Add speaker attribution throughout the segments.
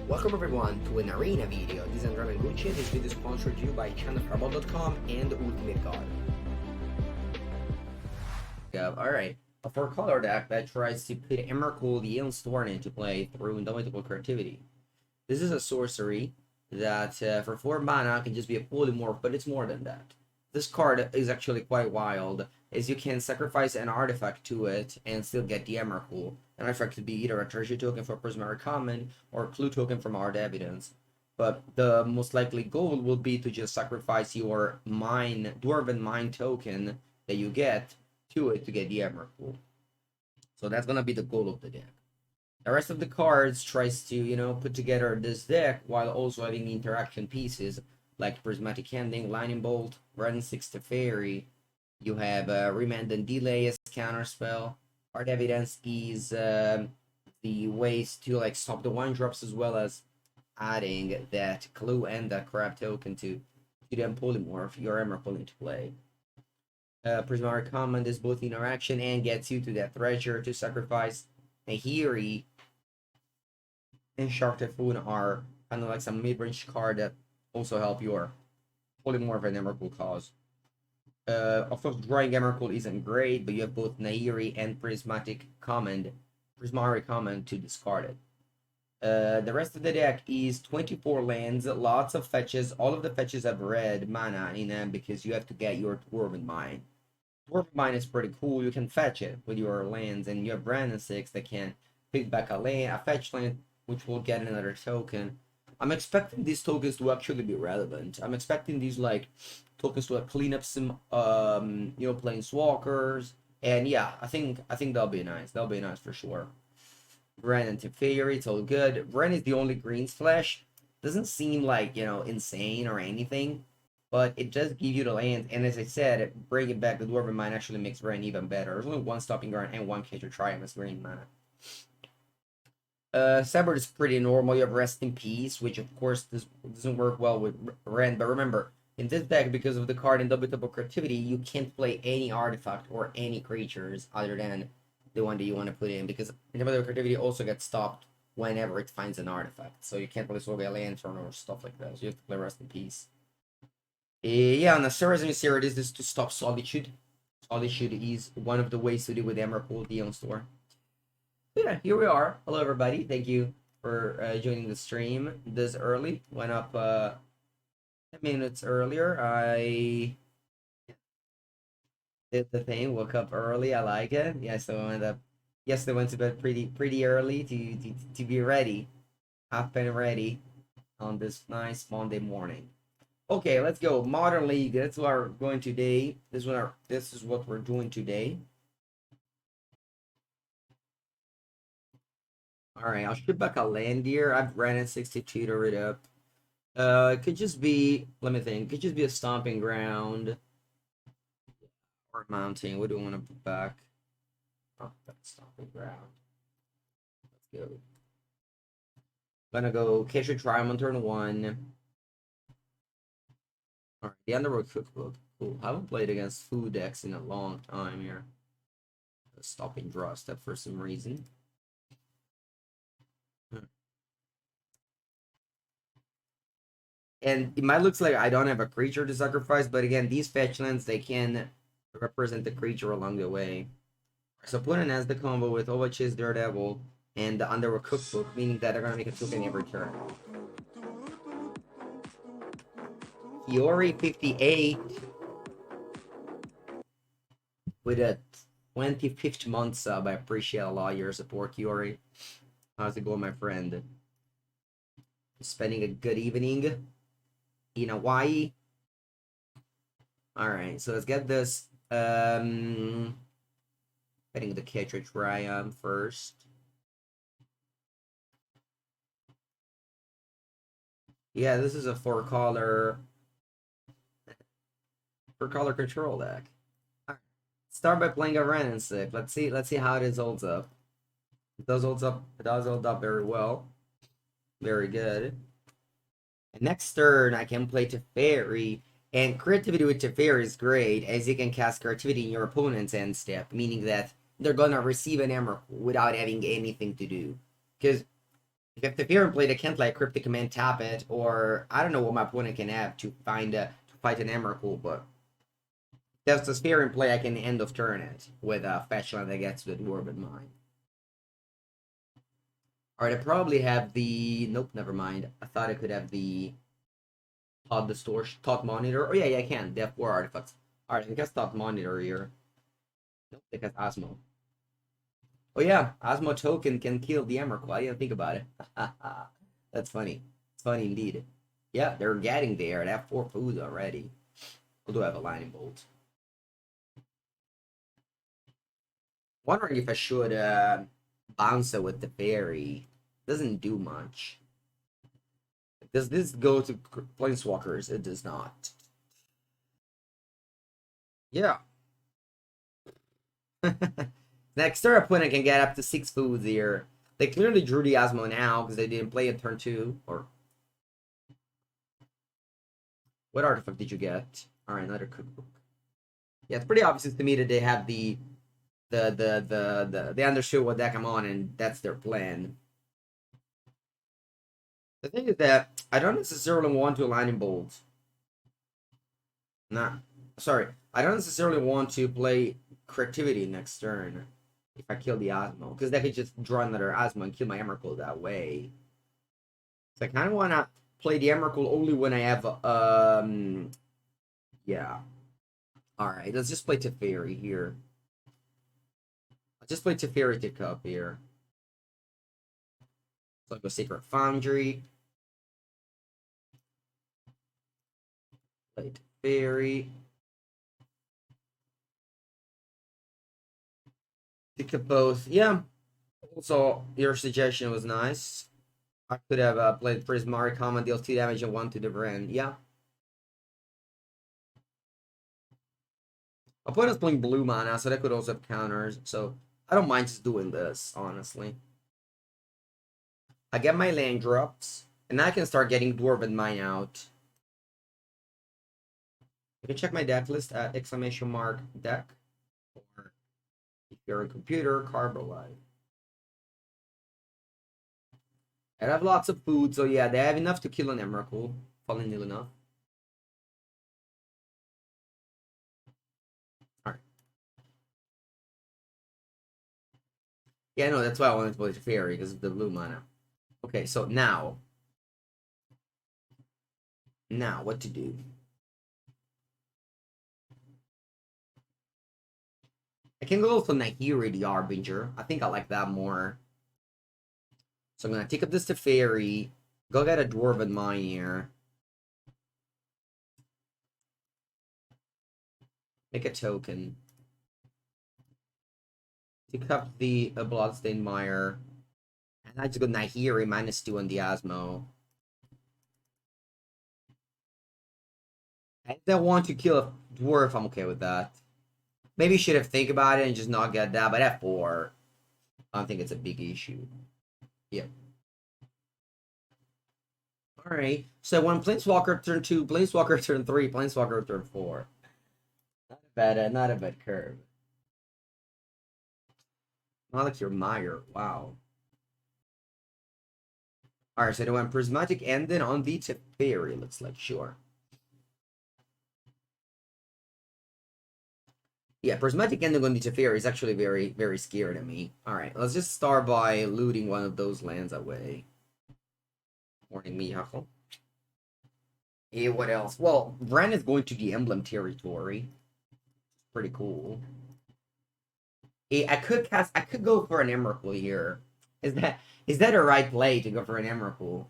Speaker 1: Welcome everyone to an arena video. This is Andrea Mengucci. This video is sponsored to you by channelfireball.com and Ultimate God. Alright, a 4-color deck that tries to put Emrakul the Alien Storm into play through Indomitable creativity. This is a sorcery that for 4 mana can just be a polymorph, but it's more than that. This card is actually quite wild, as you can sacrifice an artifact to it and still get the Emrakul. An artifact could be either a treasure token for Prismatic Common or a clue token from Hard Evidence. But the most likely goal will be to just sacrifice your Dwarven Mine token that you get to it to get the Emrakul. So that's gonna be the goal of the deck. The rest of the cards tries to, put together this deck while also having interaction pieces like Prismatic Ending, Lightning Bolt, Run 6 Teferi. You have Remand and Delay as counterspell. Hard Evidence is the ways to stop the 1-drops, as well as adding that clue and that crab token to then polymorph your Emrakul into play. Prismatic Command is both interaction and gets you to that treasure to sacrifice. Nahiri and Shark Typhoon are kind of like some mid-range card that also help your polymorph and Emrakul cause. Of course, drawing Emrakul isn't great, but you have both Nahiri and Prismatic Command to discard it. The rest of the deck is 24 lands, lots of fetches. All of the fetches have red mana in them because you have to get your Dwarven Mine. Dwarven Mine is pretty cool. You can fetch it with your lands, and you have Brandon 6 that can pick back a fetch land, which will get another token. I'm expecting these tokens to actually be relevant. I'm expecting these tokens to clean up some planeswalkers, and yeah, I think that'll be nice. That'll be nice for sure. Ren and Teferi, it's all good. Ren is the only green splash. Doesn't seem like insane or anything, but it does give you the land. And as I said, bringing back the Dwarven Mine actually makes Ren even better. There's only 1 Stopping Ground and 1 Catcher Triumph as green mana. Sabre is pretty normal. You have Rest in Peace, which of course doesn't work well with Ren. But remember, in this deck, because of the card Indomitable Creativity, you can't play any artifact or any creatures other than the one that you want to put in, because Indomitable Creativity also gets stopped whenever it finds an artifact. So you can't play Soul Lantern or stuff like that. So you have to play Rest in Peace. Yeah, on the Seraph Series, this is to stop Solitude. Solitude is one of the ways to deal with Emrakul, the Store. Yeah, here we are. Hello everybody, thank you for joining the stream this early. Went up 10 minutes earlier. I did the thing, woke up early. I like it. Yeah, so I went up yesterday, went to bed pretty early to be ready, up and ready on this nice Monday morning. Okay, let's go. Modern League, that's what we're going today. This is what we're doing today. Alright, I'll ship back a land deer. I've ran at 62 to rid up. It could just be, let me think, it could just be a stomping ground. Or mounting. What do we want to put back? Oh, that's stomping ground. Let's go. Gonna go Catcher Triumph on turn 1. Alright, the Underworld Cookbook. Cool. I haven't played against food decks in a long time here. A stopping draw step for some reason. And it might look like I don't have a creature to sacrifice, but again, these fetch lands, they can represent the creature along the way. So opponent has the combo with Ovach's Daredevil and the Underworld Cookbook, meaning that they're going to make a token every turn. Fiori 58 with a 25th month sub. I appreciate a lot your support, Fiori. How's it going, my friend? Spending a good evening in Hawaii. Alright, so let's get this. Getting the Catcher Triumph first. Yeah, this is a 4-color control deck. Right. Start by playing a Ren and Sick. Let's see how this holds up. It does hold up very well. Very good. And next turn, I can play Teferi, and creativity with Teferi is great, as you can cast creativity in your opponent's end step, meaning that they're gonna receive an Emrakul without having anything to do. Because If the fear in play, they can't like cryptic command tap it, or I don't know what my opponent can have to find to fight an Emrakul, but there's the sphere in play, I can end of turn it with a fetch land that gets the Dwarven Mine. Alright, I probably have the nope, never mind. I thought I could have the Thought Distortion, Thought Monitor. Oh yeah, I can. They have 4 artifacts. Alright, I guess Thought Monitor here. Nope, because Osmo. Oh yeah, Osmo token can kill the Emrakul. I didn't think about it. That's funny. It's funny indeed. Yeah, they're getting there. They have 4 foods already. We'll do have a lightning bolt. Wondering if I should bounce it with the fairy. Doesn't do much. Does this go to planeswalkers? It does not. Yeah. Next their opponent can get up to 6 foods here. They clearly drew the Osmo now because they didn't play it turn 2. Or what artifact did you get? Alright, another cookbook. Yeah, it's pretty obvious to me that they have they understood what deck I'm on and that's their plan. The thing is that I don't necessarily want to align in bold. Nah, sorry. I don't necessarily want to play creativity next turn if I kill the Osmo, because they could just draw another Osmo and kill my Emrakul that way. So I kind of want to play the Emrakul only when I have yeah. All right, let's just play Teferi here. I'll just play Teferi to Cup here. So I'll go Sacred Foundry. Play Teferi. Pick up both. Yeah. Also, your suggestion was nice. I could have played Prismari Common, deals 2 damage and 1 to the Bren. Yeah. Opponent's playing blue mana, so that could also have counters. So I don't mind just doing this, honestly. I get my land drops, and I can start getting Dwarven Mine out. You can check my deck list at !deck. Or if you're a computer, Carbolive. I have lots of food, so yeah, they have enough to kill an Emrakul. Falling nil enough. Alright. Yeah, no, that's why I wanted to play the Fairy, because of the blue mana. Okay, so now. Now, what to do? I can go for Nahiri the Harbinger. I think I like that more. So I'm going to take up this Teferi. Go get a Dwarven Mine here. Make a token. Take up the Bloodstained Mire. And I just go Nahiri -2 on the Osmo. I don't want to kill a Dwarf. I'm okay with that. Maybe you should have think about it and just not get that. But at 4, I don't think it's a big issue. Yep. Alright. So when Planeswalker turn 2, Planeswalker turn 3, Planeswalker turn 4. Not a bad curve. Not like your Mire. Wow. Alright, so they went Prismatic Ending on the Teferi, looks like, sure. Yeah, Prismatic Ending on the Teferi is actually very, very scary to me. Alright, let's just start by looting one of those lands away. Morning, Miyako. Yeah, what else? Well, Ren is going to the Emblem territory. Pretty cool. Yeah, I could go for an Emrakul here. Is that a right play to go for an Emrakul?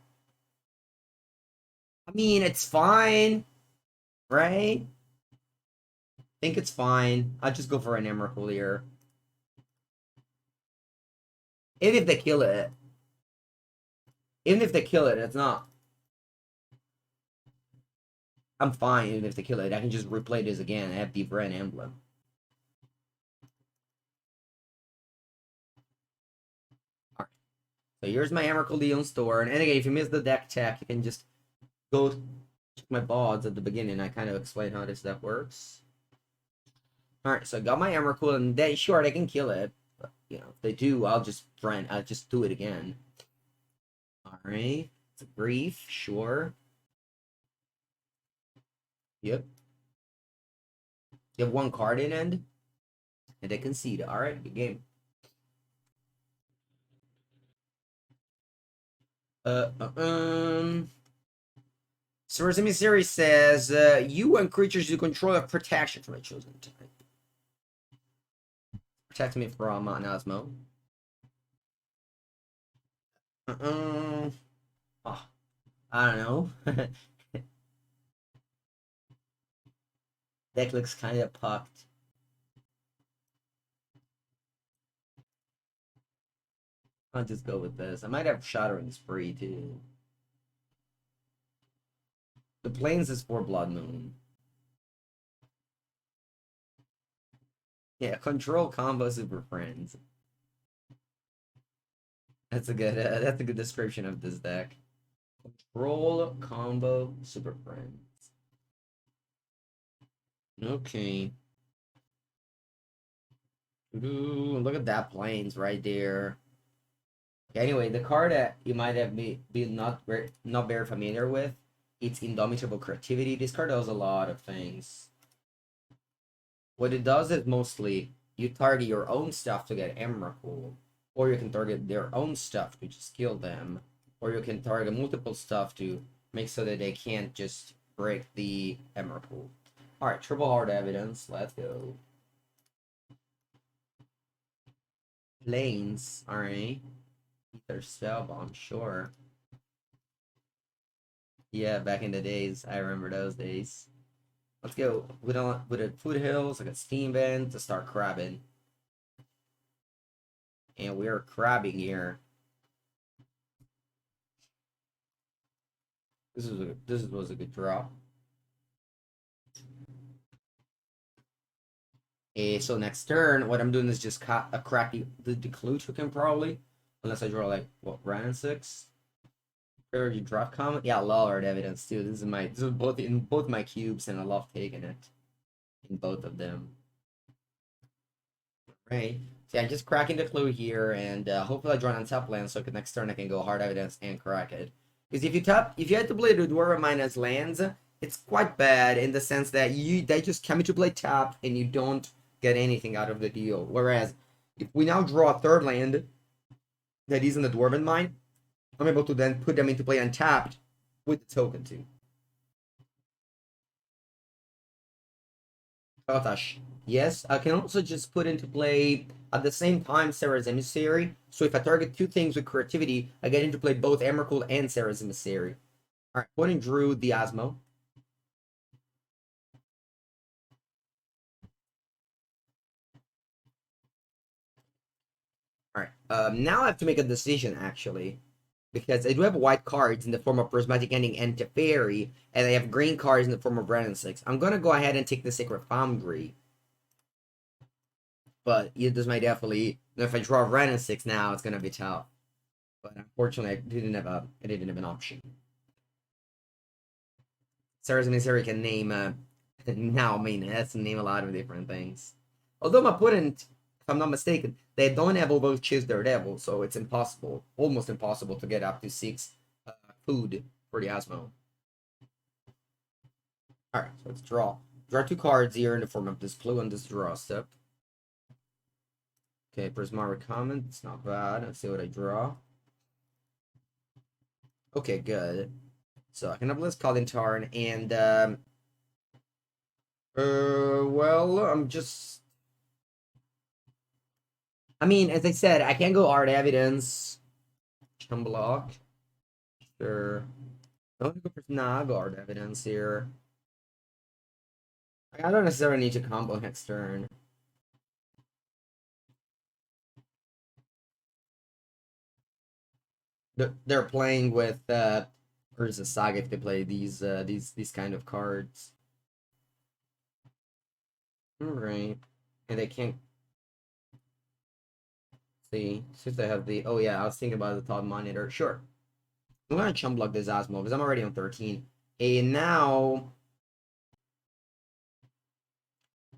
Speaker 1: I mean, it's fine, right? I think it's fine. I'll just go for an Emrakul here. Even if they kill it. Even if they kill it, it's not. I'm fine even if they kill it. I can just replay this again. I have the Ren Emblem. Alright. So here's my Emrakul Leon store. And again, if you miss the deck check, you can just go check my VODs at the beginning. I kind of explain how this stuff works. Alright, so I got my Emrakul, and then sure they can kill it. But, you know, if they do, I'll just do it again. Alright. It's a brief, sure. Yep. You have one card in end, and they concede. Alright, good game. Uh, uh, um. Surazimi series says you and creatures you control have protection from a chosen type. Protect me from Nazmo. Oh, I don't know. Deck looks kind of pucked. I'll just go with this. I might have Shattering Spree too. The Plains is for Blood Moon. Yeah, control combo super friends. That's a good description of this deck. Control combo super friends. Okay. Ooh, look at that Plains right there. Anyway, the card that you might have been not very familiar with, it's Indomitable Creativity. This card does a lot of things. What it does is mostly you target your own stuff to get Emrakul, or you can target their own stuff to just kill them, or you can target multiple stuff to make so that they can't just break the Emrakul. Alright, triple hard evidence. Let's go. Lanes, alright. Ether Spellbomb, sure. Yeah, back in the days. I remember those days. Let's go with a foothills, like a steam vent to start crabbing. And we're crabbing here. This was a good draw. So next turn, what I'm doing is just crack the clue token probably. Unless I draw like what, Ryan 6? Or you draft comment? Yeah, Lord evidence too. This is both in both my cubes, and I love taking it in both of them. Right. So yeah, just cracking the clue here, and hopefully I draw an untap land, so next turn I can go hard evidence and crack it. Because if you had to play the Dwarven minus lands, it's quite bad in the sense that they just come into play tapped and you don't get anything out of the deal. Whereas if we now draw a third land that is in the Dwarven mine, I'm able to then put them into play untapped with the token too. Katash. Yes, I can also just put into play at the same time Sarah's Emissary. So if I target two things with creativity, I get into play both Emrakul and Sarah's Emissary. Alright, putting Drew the Asmo. Alright, now I have to make a decision actually. Because I do have white cards in the form of Prismatic Ending and Teferi, and I have green cards in the form of Brandon 6. I'm gonna go ahead and take the Sacred Foundry. But this might definitely, if I draw Brandon 6 now, it's gonna be tough. But unfortunately, I didn't have an option. Sarah's Missouri can name now, I mean, it has to name a lot of different things. Although my opponent, if I'm not mistaken, they don't have both choose their devil, so it's impossible, almost impossible to get up to 6 food for the Asmo. Alright, so let's draw. Draw 2 cards here in the form of this clue and this draw step. Okay, Prismatic Comment, it's not bad. Let's see what I draw. Okay, good. So I can have Blitz Kalintarn, and well, I mean, as I said, I can go Art Evidence. Chum block. Sure. I'm gonna go for I'll Art Evidence here. I don't necessarily need to combo next turn. They're playing with Urza Saga if they play these kind of cards. Alright. And they can't see. Since they have the, oh yeah, I was thinking about the top monitor. Sure. I'm gonna chum block this Osmo because I'm already on 13. And now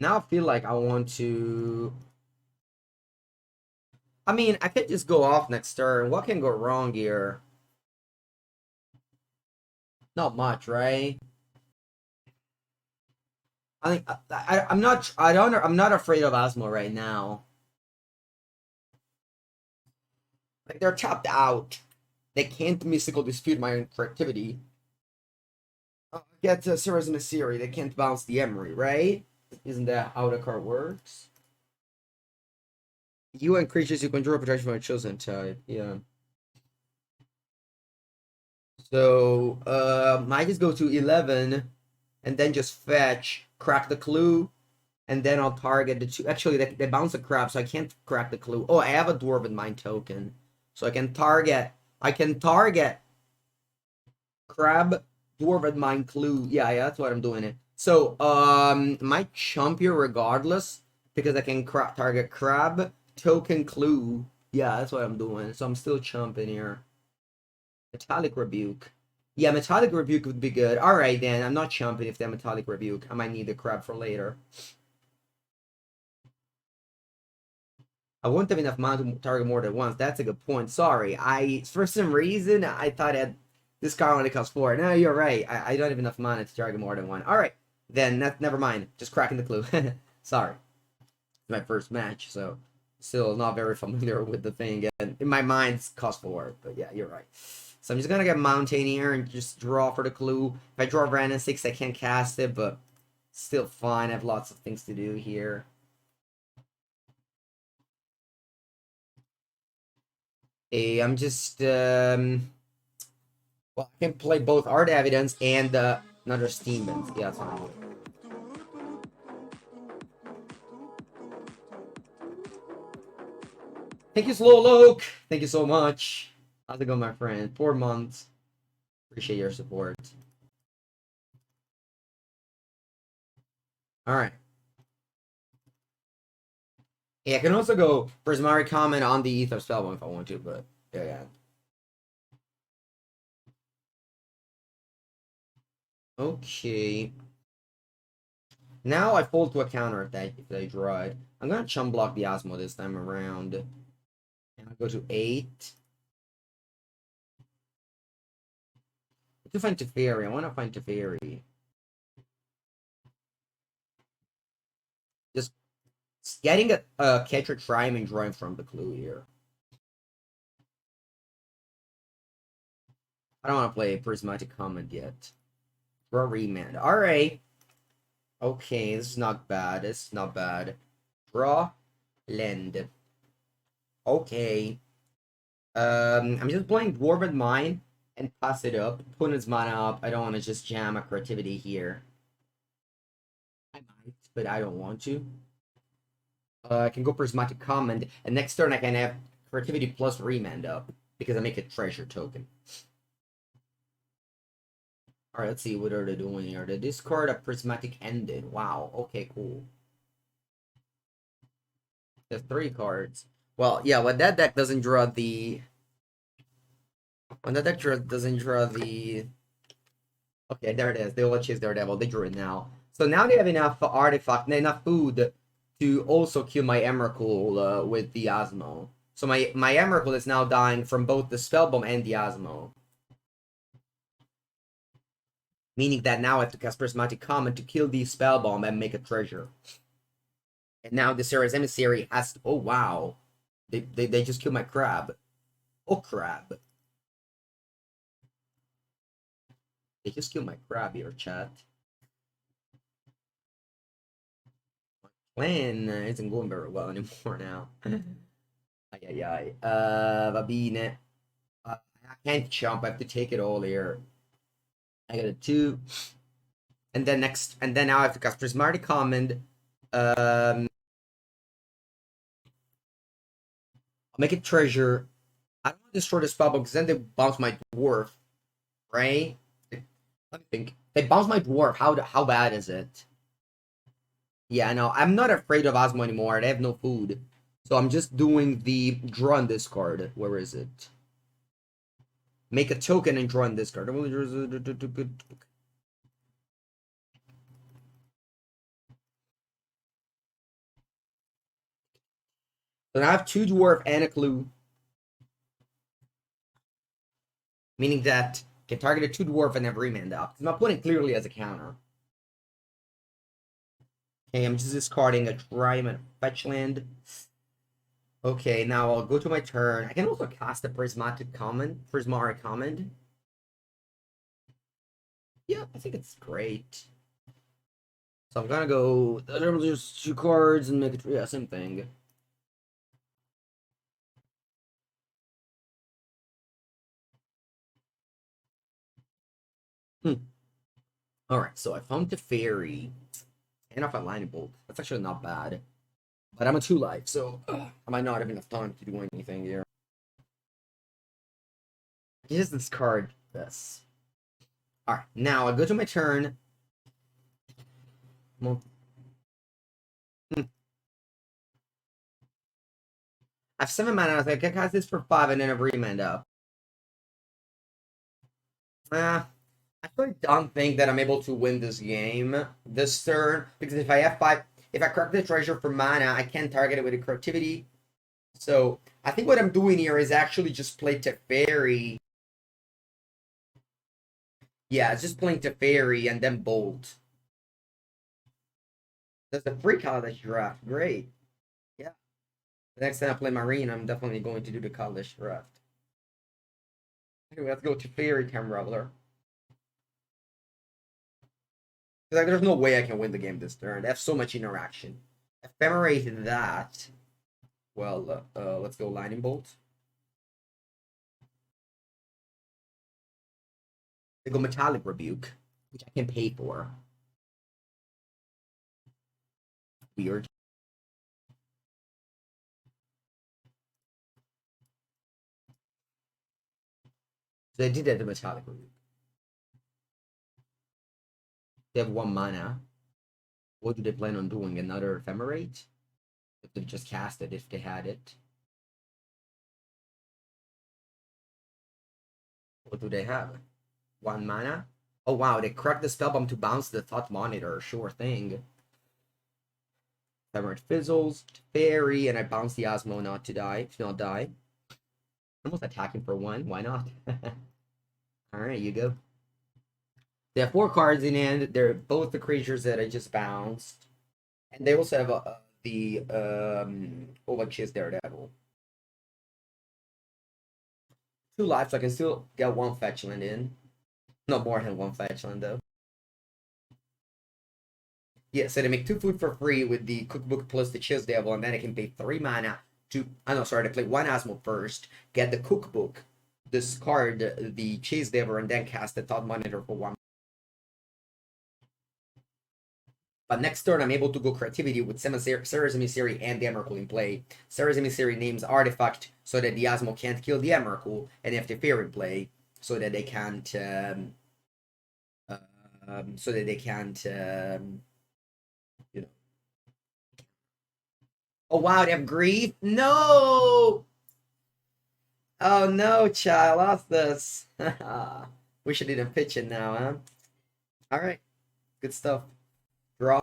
Speaker 1: I feel like I want to. I mean, I could just go off next turn. What can go wrong here? Not much, right? I think I'm not. I don't. I'm not afraid of Osmo right now. Like they're tapped out. They can't mystical dispute my creativity. Get Sirius and Siri. They can't bounce the Emery, right? Isn't that how the card works? You and creatures you control protection from a chosen type. Yeah. So might just go to 11 and then just fetch, crack the clue, and then I'll target the two. Actually, they bounce a crab, so I can't crack the clue. Oh, I have a Dwarven Mind token, so I can target. I can target crab, Dwarven Mind clue. Yeah, yeah, that's what I'm doing it. So might chump here regardless because I can target crab token clue. Yeah, that's what I'm doing. So I'm still chumping here. Metallic Rebuke. Yeah, Metallic Rebuke would be good. Alright then, I'm not chumping if they're Metallic Rebuke. I might need the crab for later. I won't have enough mana to target more than once. That's a good point. Sorry. For some reason, I thought this card only costs 4. No, you're right. I don't have enough mana to target more than one. Alright. Then, never mind. Just cracking the clue. Sorry. My first match, so still not very familiar with the thing. And in my mind, it's cost 4. But yeah, you're right. So I'm just gonna get Mountain here and just draw for the clue. If I draw Random 6, I can't cast it, but still fine. I have lots of things to do here. Hey, I'm just well, I can play both Art Evidence and another Steamman. Yeah, that's fine. Thank you, Slow Loke. Thank you so much. How's it going, my friend? 4 months. Appreciate your support. All right. Yeah, I can also go Prismari comment on the Ether Spellbomb if I want to, but yeah. Okay. Now I fold to a counter if they draw it. I'm gonna chum block the Osmo this time around. And I go to 8. To find Teferi. I want to find Teferi. Just getting a catcher Triumph and drawing from the clue here. I don't want to play Prismatic Comment yet. Draw Remand. Alright. Okay, this is not bad. This is not bad. Draw. Lend. Okay. I'm just playing Dwarven Mine and pass it up. Put his mana up. I don't want to just jam a creativity here. I might, but I don't want to. I can go Prismatic Comment, and next turn I can have creativity plus Remand up because I make a treasure token. Alright, let's see what are they doing here. They discard a Prismatic Ended. Wow, okay, cool. There's 3 cards. Well, yeah, when that deck doesn't draw the... When that deck doesn't draw the... Okay, there it is. They will chase Daredevil. They drew it now. So now they have enough artifact, enough food to also kill my Emrakul with the Osmo. So my Emrakul is now dying from both the Spellbomb and the Osmo. Meaning that now I have to cast Prismatic Comment to kill the Spellbomb and make a treasure. And now the Sarah's Emissary has to... Oh, wow. They just killed my crab. Oh, crab. They just killed my crab here, chat. My plan isn't going very well anymore now. Ay, ay, ay. Va bene. I can't jump. I have to take it all here. I got a 2. And then now I have to cast Prismatic Comment. I'll make it treasure. I don't want to destroy the spell because then they bounce my dwarf, right? Let me think. They bounce my dwarf. How bad is it? Yeah, no, I'm not afraid of Osmo anymore. They have no food. So I'm just doing the draw on this card. Where is it? Make a token and draw on this card. So now I have 2 dwarf and a clue. Meaning that Can target a 2 dwarf and then remand up. My opponent clearly has a counter. Okay, I'm just discarding a Triumph fetch land. Okay, now I'll go to my turn. I can also cast a Prismatic Command. Yeah, I think it's great. So I'm gonna go just 2 cards and make it, yeah, same thing. Alright, so I found the fairy. And off a lightning bolt. That's actually not bad. But I'm a 2 life, so I might not have enough time to do anything here. Just discard this. Alright, now I go to my turn. Well, I have 7 mana. I was like, I cast this for 5 and then I remand up. I really don't think that I'm able to win this game this turn, because if I F5, if I crack the treasure for mana, I can't target it with a creativity. So I think what I'm doing here is actually just play Teferi. Yeah, it's just playing Teferi and then Bolt. That's a free college draft. Great. Yeah. The next time I play Marine, I'm definitely going to do the college draft. Anyway, let's go Teferi Time Reveler. Like, there's no way I can win the game this turn. They have so much interaction. Ephemerate that. Well, let's go Lightning Bolt. They go Metallic Rebuke, which I can pay for. Weird. So they did that to Metallic Rebuke. They have 1 mana. What do they plan on doing? Another Ephemerate? If they just cast it, if they had it. What do they have? 1 mana? Oh wow, they cracked the spellbomb to bounce the Thought Monitor. Sure thing. Ephemerate fizzles, Fairy, and I bounce the Osmo not to die. To not die. Almost attacking for 1. Why not? Alright, you go. They have 4 cards in hand. They're both the creatures that I just bounced. And they also have the Ovachis Daredevil. 2 lives, so I can still get 1 fetch land in. Not more than 1 fetch land, though. Yeah, so they make 2 food for free with the Cookbook plus the Chiz Devil, and then I can pay 3 mana to... Oh, no, sorry, to play 1 Asmo first, get the Cookbook, discard the Chiz Devil, and then cast the Thought Monitor for 1. But next turn, I'm able to go creativity with Serra's Emissary and the Emrakul in play. Serra's Emissary names Artifact so that the Asmo can't kill the Emrakul, and they have the Fear in play so that they can't... you know. Oh wow, they have Grief? No! Oh no, child, I lost this. Wish I didn't pitch it now, huh? Alright, good stuff. Draw.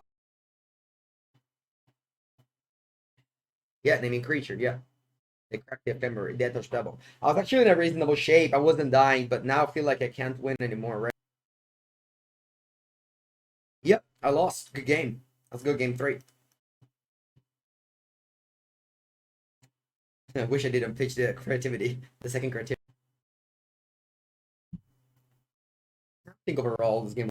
Speaker 1: Yeah, naming creature, yeah. They cracked the ephemeral, death or double. I was actually in a reasonable shape. I wasn't dying, but now I feel like I can't win anymore, right? Yep, I lost. Good game. Let's go game 3. I wish I didn't pitch the creativity, the second creativity. I think overall this game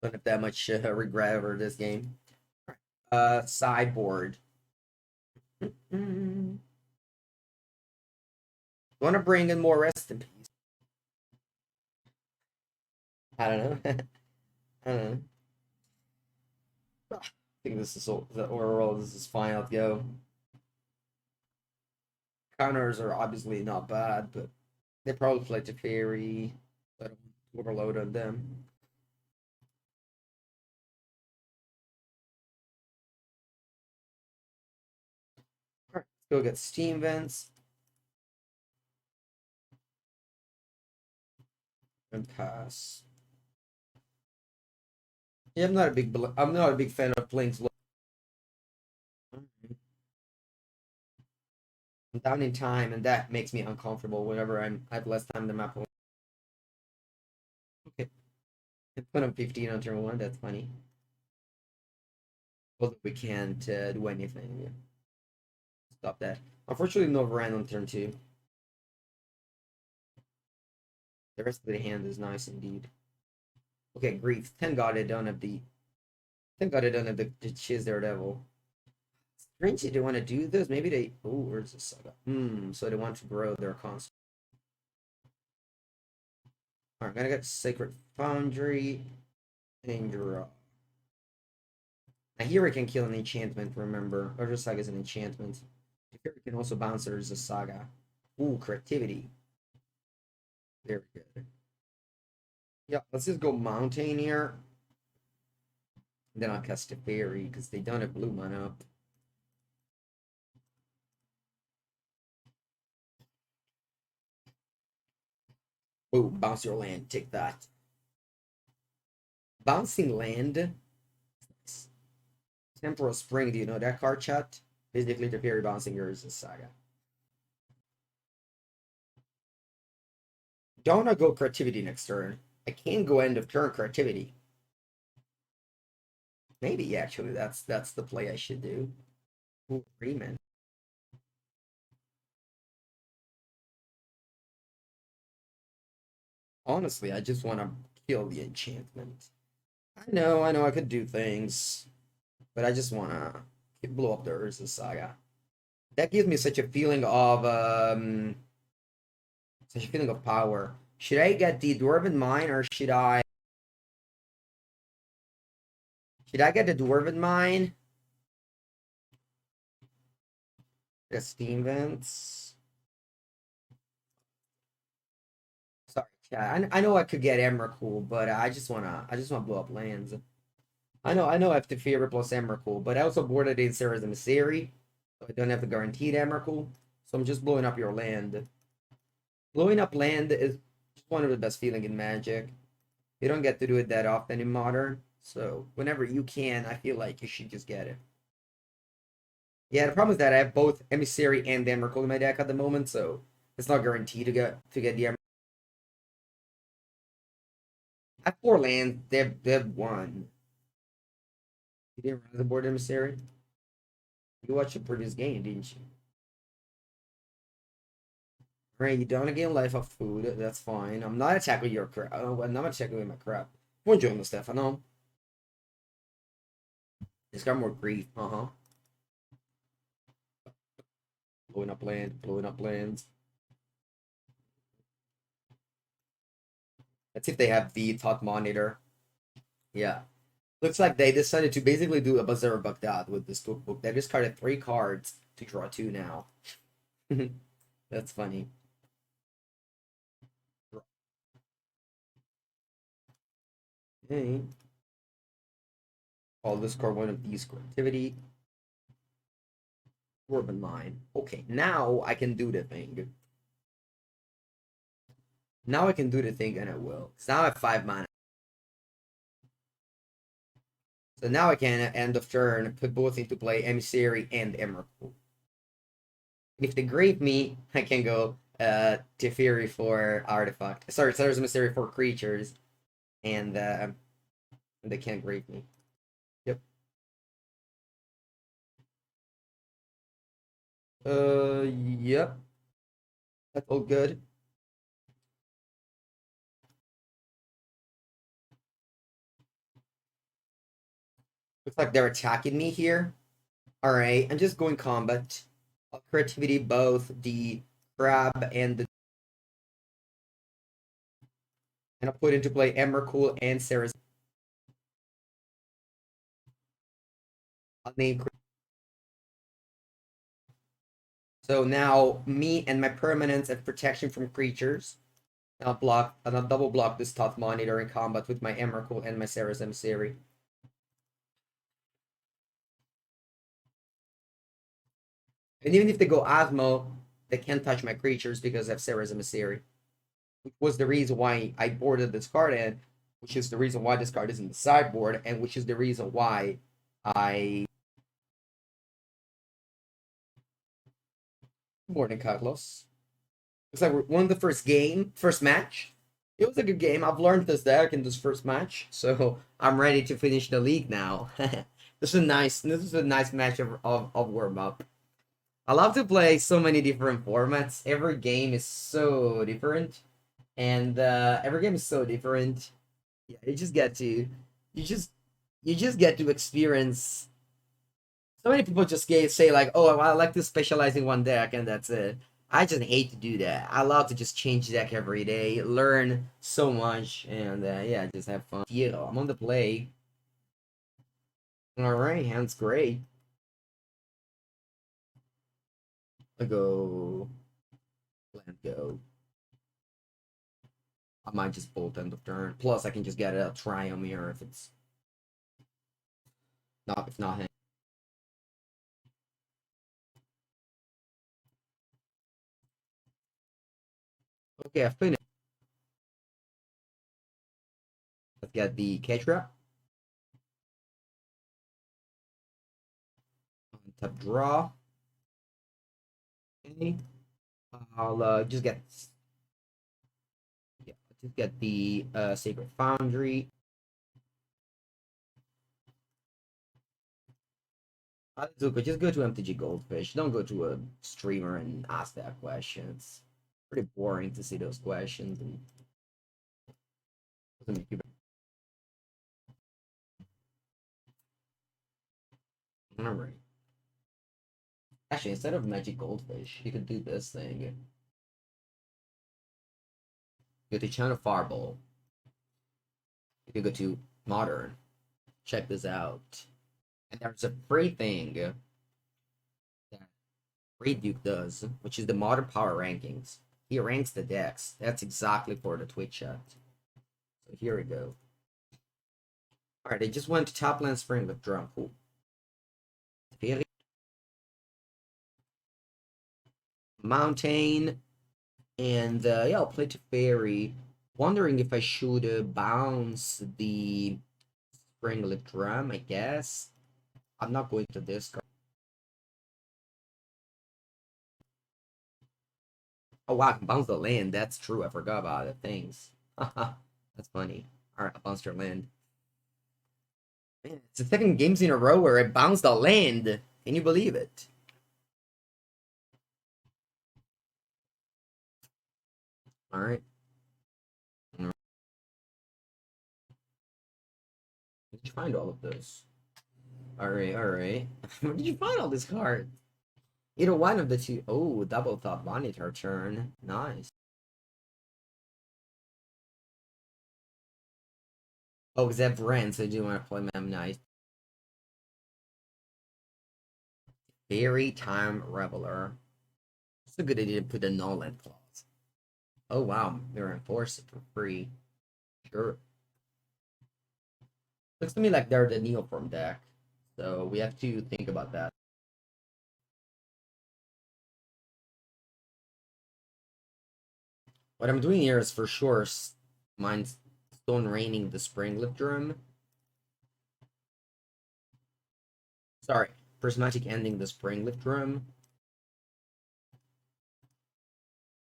Speaker 1: don't have that much regret over this game. Sideboard. Want to bring in more rest in peace? I don't know. I don't know. I think this is overall. This is fine. Let's go. Counters are obviously not bad, but they probably play to Fairy. So I don't overload on them. Alright, let's go get Steam Vents. And pass. Yeah, I'm not a big fan of playing slow. I'm down in time, and that makes me uncomfortable whenever I have less time than map. Okay, I put on 15 on turn one. That's funny. Although we can't do anything. Yeah. Stop that. Unfortunately, no Varan on turn two. The rest of the hand is nice indeed. Okay, grief. Thank God I don't have the. Thank God I don't have the Chiz Daredevil. Strange they want to do this. Maybe they. Oh, where's the saga? So they want to grow their console. Alright, I'm gonna get Sacred Foundry and draw. Now here we can kill an enchantment, remember. Elder Saga is an enchantment. Here we can also bounce there's a saga. Ooh, creativity. Very good. Yeah, let's just go mountain here. Then I'll cast a fairy because they don't have blue mana up. Ooh, bounce your land. Take that. Bouncing land. Temporal Spring. Do you know that card, chat? Basically, the fairy bouncing yours is saga. Don't I go creativity next turn? I can go end of turn creativity. Maybe actually that's the play I should do. Ooh, Freeman. Honestly, I just want to kill the enchantment. I know I could do things, but I just want to blow up the Urza Saga. That gives me such a feeling of power. Should I get the Dwarven Mine or should I get the Dwarven Mine? The Steam Vents. Sorry, chat. I know I could get Emrakul, but I just wanna blow up lands. I know I have to fear plus Emrakul, but I also boarded in Sarah's Emissary, so I don't have the guaranteed Emrakul. So I'm just blowing up your land. Blowing up land is one of the best feeling in Magic. You don't get to do it that often in Modern, so whenever you can, I feel like you should just get it. Yeah, the problem is that I have both Emissary and Emrakul in my deck at the moment, so it's not guaranteed to get the Emrakul. I have four lands. They have one. You didn't run the board Emissary. You watched the previous game, didn't you? Right, you don't gain life of food. That's fine. I'm not attacking your crap. I'm not attacking with my crap. Buongiorno, Stefano. It's got more grief. Blowing up land. Blowing up lands. Let's see if they have the top monitor. Yeah. Looks like they decided to basically do a Bazaar Baghdad with this cookbook. They discarded 3 cards to draw 2 now. That's funny. Okay. I'll discard one of these creativity. Urban Mine. Okay, now I can do the thing. Now I can do the thing and I will. Because now I have 5 mana. So now I can, at end of turn, put both into play Emissary and Emrakul. If they grave me, I can go Teferi for artifact. Sorry, Sarah's Emissary for creatures. And they can't grave me. Yep. Yep. That's all good. Looks like they're attacking me here. Alright, I'm just going combat. Creativity, both the crab and the. And I'll put into play Emrakul and Sarah's. I'll name. So now me and my permanence and protection from creatures. And I'll double block this top monitor in combat with my Emrakul and my Sarah's Emissary. And even if they go Osmo, they can't touch my creatures because I have Sarah's Emissary. Which was the reason why I boarded this card in, which is the reason why this card is in the sideboard, and which is the reason why I Morning, Carlos. Looks like we're one of the first match. It was a good game. I've learned this deck in this first match, so I'm ready to finish the league now. This is a nice match of warm up. I love to play so many different formats. Every game is so different, and every game is so different. Yeah, you just you just get to experience. So many people just say like, "Oh, I like to specialize in one deck," and that's it. I just hate to do that. I love to just change deck every day, learn so much, and yeah, just have fun. Yeah, I'm on the play. All right, hand's great. I go, land go. I might just bolt end of turn. Plus, I can just get a Triumph here if it's not him. Okay, I finished. Let's get the Ketra. Tap draw. Okay. I'll just get the Sacred Foundry. Just go to MTG Goldfish. Don't go to a streamer and ask that question. It's pretty boring to see those questions and doesn't make you. Alright. Actually, instead of Magic Goldfish, you could do this thing. Go to Channel Fireball. You can go to Modern. Check this out. And there's a free thing that Free Duke does, which is the Modern Power Rankings. He ranks the decks. That's exactly for the Twitch chat. So here we go. Alright, I just went to top land spring with drum. Cool. Mountain, and yeah, I'll play to Fairy. Wondering if I should bounce the Springlet Drum, I guess. I'm not going to discard. Oh wow, I can bounce the land. That's true. I forgot about it. Thanks. That's funny. Alright, I bounced your land. Man, it's the second games in a row where I bounced a land. Can you believe it? Alright. Where did you find all of this? Alright, alright. Where did you find all this cards? Either one of the two. Oh, double thought monitor turn. Nice. Oh, because I have Ren, so I do want to play Mem Knight. Fairy Time Reveler. It's a good idea to put a Nolan clause. Oh wow, they're enforced it for free. Sure. Looks to me like they're the Neoform deck. So we have to think about that. What I'm doing here is for sure mine's Stone Raining the Springlet Drum. Sorry, Prismatic Ending the Springlet Drum.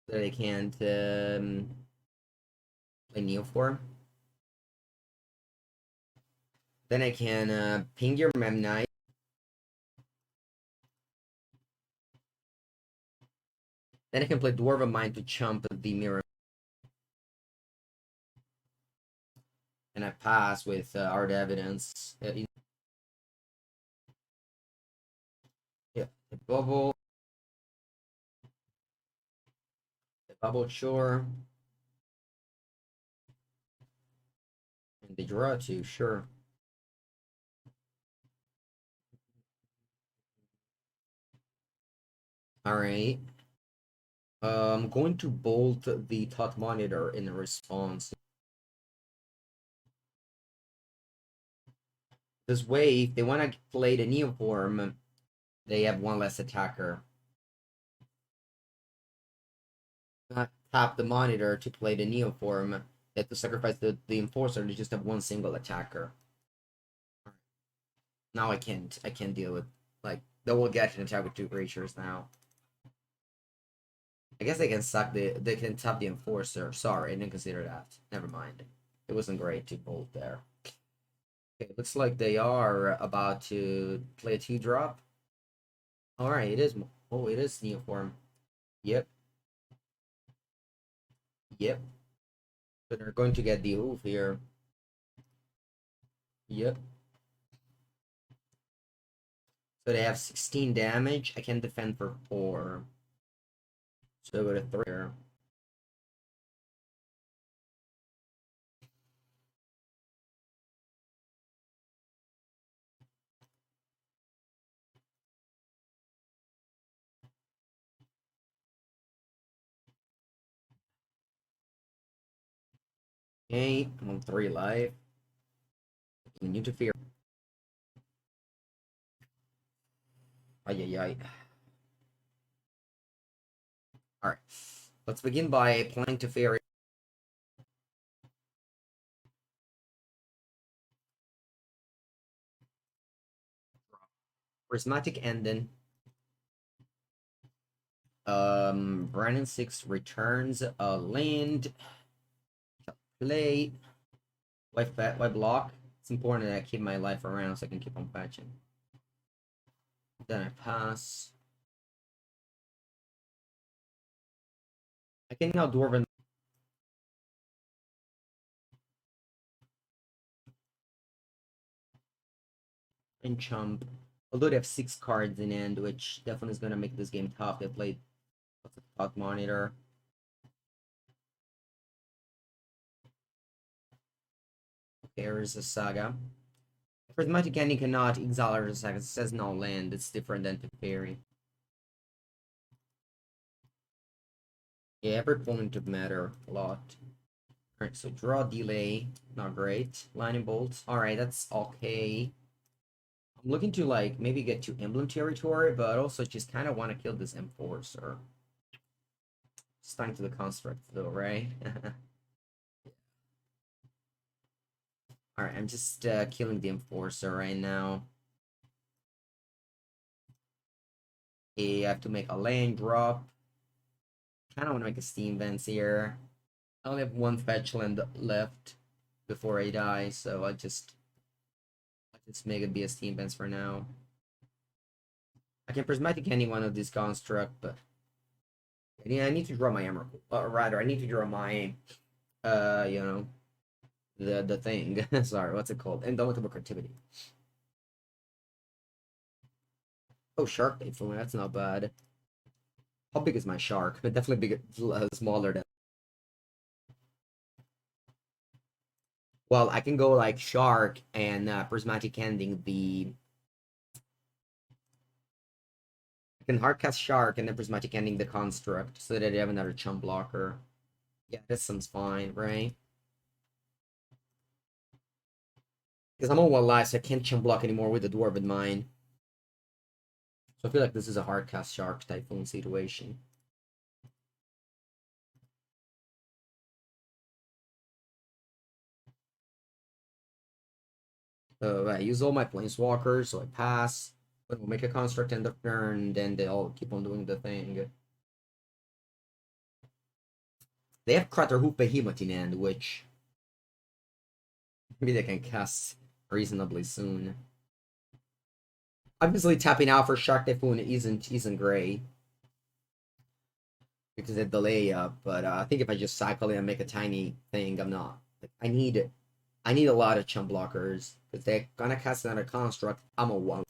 Speaker 1: So they can't play Neoform. Then I can ping your Memnite. Then I can play Dwarf of Mine to chump the Mirror. And I pass with Art Evidence. Yeah, the bubble. The bubble Shore. And the draw too, sure. Alright. I'm going to bolt the Thought Monitor in response. This way, if they want to play the Neoform, they have one less attacker. Not tap the Monitor to play the Neoform. They have to sacrifice the Enforcer to just have one single attacker. Now I can't deal with, like, they will get an attack with two creatures now. I guess they can suck they can tap the enforcer. Sorry, I didn't consider that. Never mind. It wasn't great to bolt there. Okay, looks like they are about to play a 2-drop. Alright, it is. Oh, it is Neoform. Yep. Yep. So they're going to get the hoof here. Yep. So they have 16 damage. I can defend for 4. So I go to 3 here. Okay, I'm on 3 life. Can interfere. Ay, ay, ay. Alright. Let's begin by playing to Fairy. Prismatic Ending. Brandon 6 returns a land. Play. Why block? It's important that I keep my life around so I can keep on patching. Then I pass. I can now Dwarven and Chump. Although they have 6 cards in hand, which definitely is going to make this game tough. They played lots of Thought Monitor. There is a Saga. Prismatic Ending cannot exile a Saga. It says no land. It's different than Teferi. Yeah, every point of matter a lot. Alright, so draw delay. Not great. Lightning Bolt. Alright, that's okay. I'm looking to like maybe get to emblem territory, but also just kind of want to kill this enforcer. Stunning to the construct though, right? Alright, I'm just killing the enforcer right now. I have to make a land drop. Kind of want to make a steam vents here. I only have 1 fetch land left before I die, so I just make it be a steam vents for now. I can prismatic any one of these construct, but I need to draw my emerald. Rather, I need to draw my you know, the thing. Sorry, what's it called? Indomitable Captivity. Oh, shark bait for me. That's not bad. How big is my shark? But definitely bigger, smaller than. Well, I can go like shark and prismatic ending the. I can hardcast shark and then prismatic ending the construct so that I have another chump blocker. Yeah, that sounds fine, right? Because I'm on 1 life, so I can't chump block anymore with the Dwarven Mine. So I feel like this is a hardcast shark typhoon situation. I use all my planeswalkers, so I pass. But we'll make a construct end of turn, then they'll keep on doing the thing. They have Craterhoof Behemoth in hand, which maybe they can cast reasonably soon. Obviously, tapping out for Shark Typhoon isn't great because of delay up. But I think if I just cycle it and make a tiny thing, I'm not. Like, I need a lot of chump blockers because they're gonna cast another construct. I'm a 1.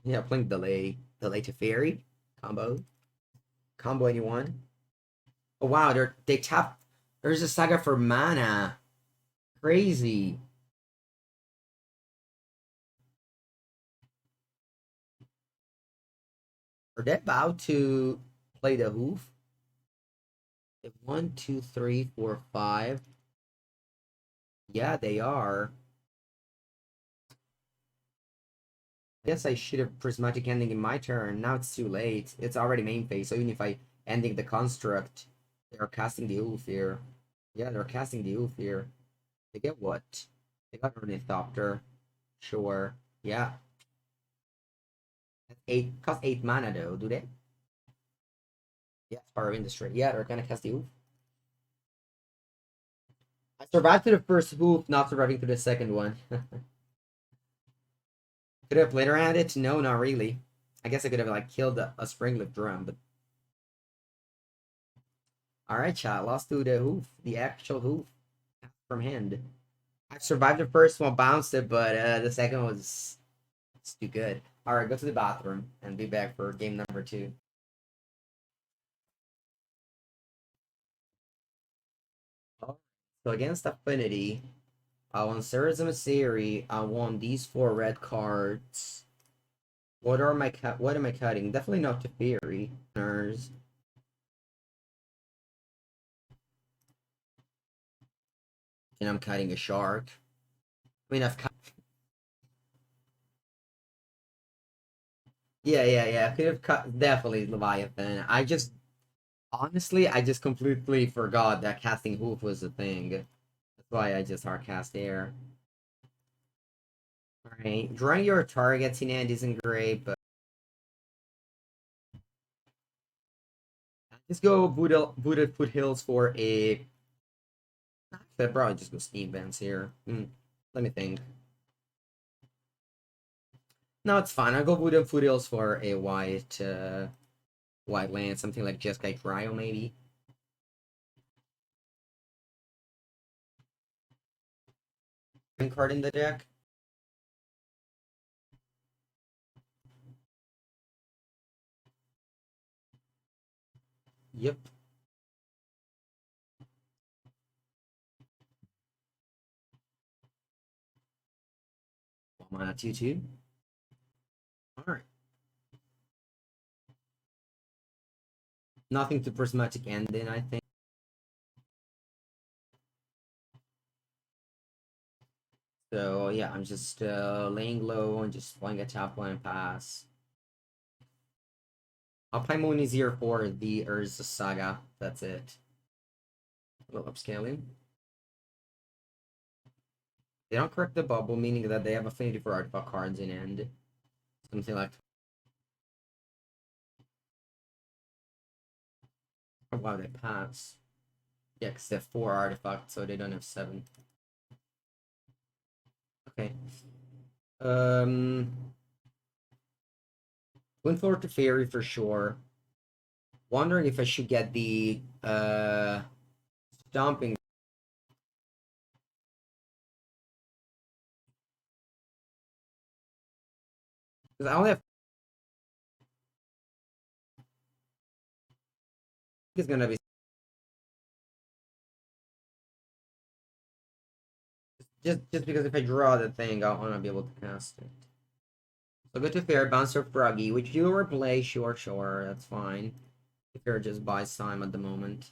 Speaker 1: Yeah, playing delay to fairy combo anyone. Oh wow, they tap. There's a saga for mana. Crazy. Are they about to play the hoof? 1, 2, 3, 4, 5. Yeah, they are. I guess I should have prismatic ending in my turn. Now it's too late. It's already main phase, so even if I ending the construct, they're casting the hoof here. Yeah, they're casting the hoof here. They get what? They got Ornithopter. Sure. Yeah. Eight cost 8 mana though, do they? Yeah, Power of Industry. Yeah, they're gonna cast the hoof. I survived to the first hoof, not surviving to the second one. Could I have played around it? No, not really. I guess I could have like killed a Springleaf Drum, but alright, chat. Lost to the hoof, the actual hoof from hand. I survived the first one, bounced it, but the second was it's too good. Alright, go to the bathroom and be back for game number 2. So against Affinity, I want Serra's Emissary. I want these 4 red cards. What am I cutting? Definitely not to Fury. And I'm cutting a shark. I mean, I've cut. Yeah. I could have cut definitely Leviathan. Honestly, I just completely forgot that casting hoof was a thing. That's why I just hard cast air. Alright, drawing your targets in hand isn't great, but just go Buddha Foothills for a. I'd probably just go Steam Vents here. Let me think. No, it's fine. I'll go Buddha Foothills for a white land, something like Jeskai Cryo maybe. Green card in the deck. Yep. 1 mana 2/2. Alright. Nothing to Prismatic End in, I think. So yeah, I'm just laying low and just playing a top line pass. I'll play Moonizir for the Urza Saga. That's it. A little upscaling. They don't correct the bubble, meaning that they have affinity for artifact cards in end. Something like. Oh wow, they pass. Yeah, because they have 4 artifacts, so they don't have 7. Okay. Going forward to Fairy for sure. Wondering if I should get the Stomping. Because I only have. It's gonna be just because if I draw the thing, I'll not be able to cast it. So go to Fair, Bouncer Froggy, which you replay, sure, that's fine. Fair just buys time at the moment.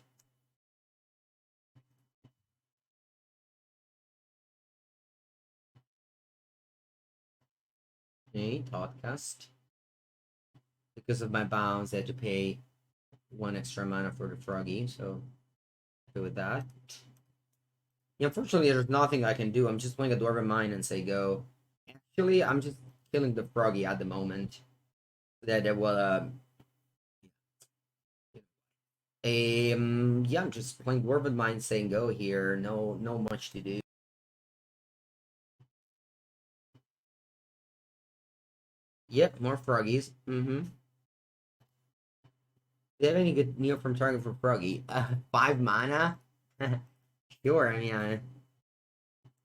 Speaker 1: Okay, Thoughtcast. Because of my bounce, I had to pay 1 extra mana for the Froggy, so go with that. Yeah, unfortunately, there's nothing I can do. I'm just playing a Dwarven Mine and say go. Actually, I'm just killing the Froggy at the moment. That will yeah, I'm just playing Dwarven Mine saying go here. No much to do. Yep, more Froggies. Do you have any good Neo from target for Froggy? 5 mana? Sure, I mean,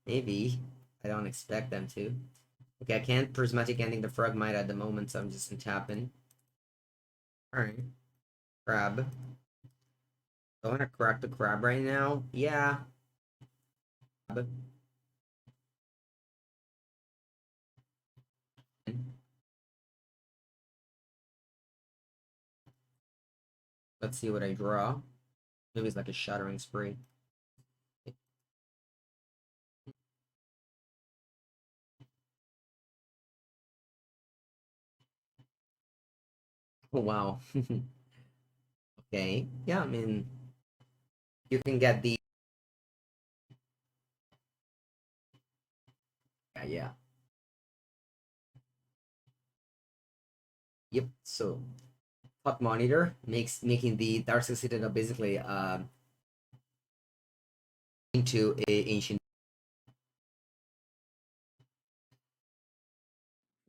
Speaker 1: maybe. I don't expect them to. Okay, I can't Prismatic Ending the Frogmite at the moment, so I'm just tapping. Alright. Crab. I want to crack the crab right now. Yeah. Let's see what I draw. Maybe it's like a Shattering Spree. Oh, wow. Okay. Yeah, I mean, you can get the. Yeah. Yep. So hot monitor making the Dark Side Citadel basically into a ancient.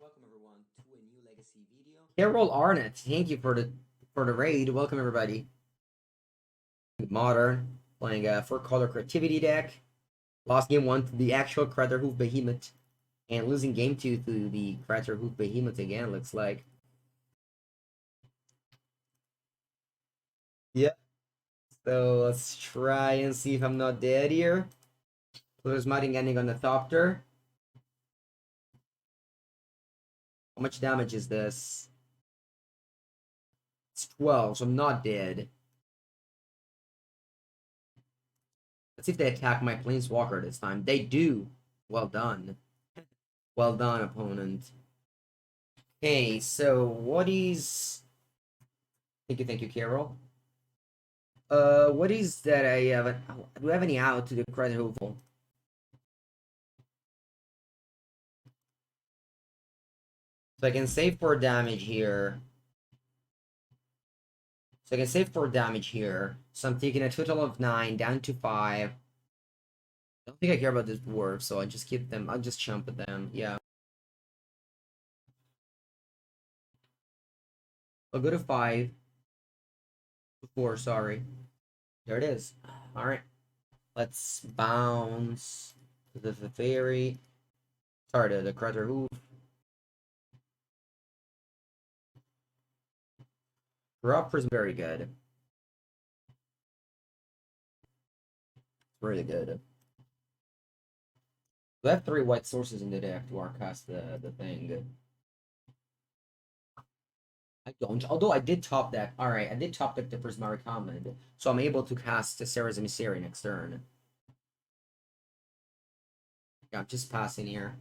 Speaker 1: Welcome everyone to a new legacy video. Carol Arnett, thank you for the raid. Welcome everybody. Modern playing a 4-color creativity deck. Lost game 1 to the actual Crater Hoof Behemoth, and losing game 2 to the Crater Hoof Behemoth again. Looks like. Yeah. So let's try and see if I'm not dead here. So there's modding ending on the Thopter. How much damage is this? It's 12, so I'm not dead. Let's see if they attack my Planeswalker this time. They do. Well done. Well done, opponent. Okay, so what is... Thank you, Carol. What is that I have? Do I have any out to the credit hopeful? So I can save for damage here. So I can save for damage here. So I'm taking a total of 9 down to 5. I don't think I care about this dwarf, so I just keep them. I'll just jump at them. Yeah. I'll go to 5. 4, sorry. There it is. Alright. Let's bounce to the fairy. Sorry, to the Crater Hoof. Drop is very good. Really good. I have 3 white sources in the deck to cast the thing. I don't. Although I did top deck. Alright, I did top deck the Prismari Command. So I'm able to cast the Sarah's Emissary next turn. Yeah, I'm just passing here.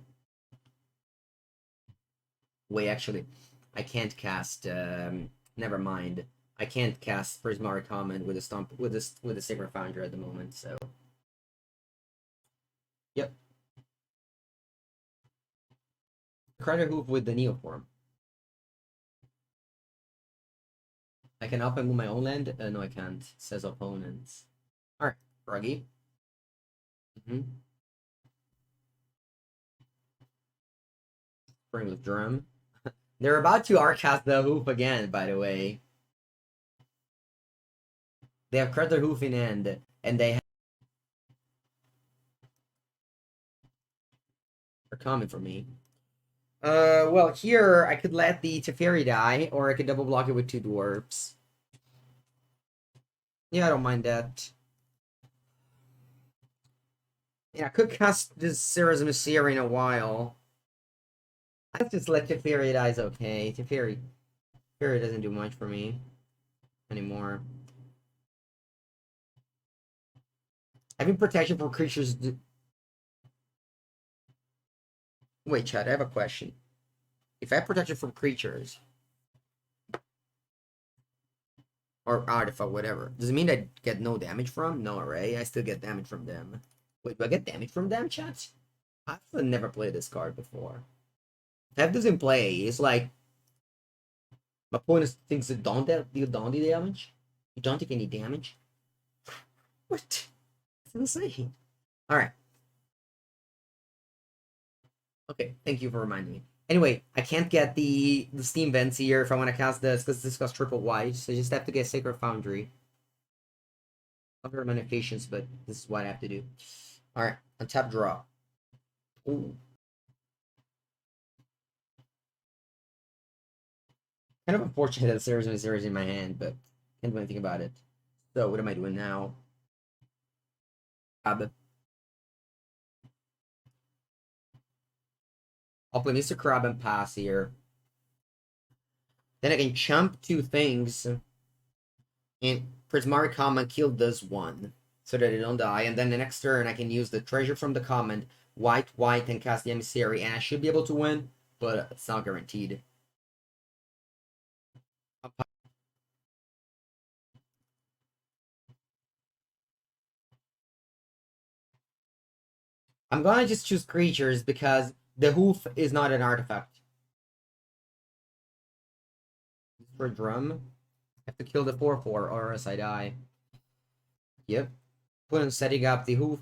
Speaker 1: Wait, actually, I can't cast. Never mind. I can't cast Prismari Command with a stomp with a Sacred Foundry at the moment. So, yep. Crater Hoof with the Neoform. I can up and move my own land. No, I can't. Says opponents. All right, Froggy. Bring with Drum. They're about to Arcast the Hoof again, by the way. They have Crater Hoof in hand, and they are coming for me. Well, here I could let the Teferi die, or I could double block it with 2 dwarves. Yeah, I don't mind that. Yeah, I could cast this Sarah's Emissary in a while. I just let Teferi die is okay. Teferi doesn't do much for me anymore. Having protection for creatures. Wait, Chad, I have a question. If I have protection from creatures or artifact, whatever, does it mean I get no damage from? No, right? I still get damage from them. Wait, do I get damage from them, chat? I've never played this card before. That doesn't play. It's like my opponent thinks that you don't do damage. You don't take any damage. What? That's insane. All right. Okay. Thank you for reminding me. Anyway, I can't get the steam vents here if I want to cast this because this costs triple white. So I just have to get Sacred Foundry. I've heard many patience, but this is what I have to do. All right. Untap draw. Ooh. Kind of unfortunate that Sarah's in my hand, but can't do anything about it. So what am I doing now? I'll play Mr. Crab and pass here. Then I can chump 2 things and Prismari Command kill this one so that it don't die. And then the next turn I can use the treasure from the command, white, and cast the Emissary, and I should be able to win, but it's not guaranteed. I'm gonna just choose creatures because the hoof is not an artifact. for a drum. I have to kill the 4/4 or else I die. Yep. Put in setting up the hoof.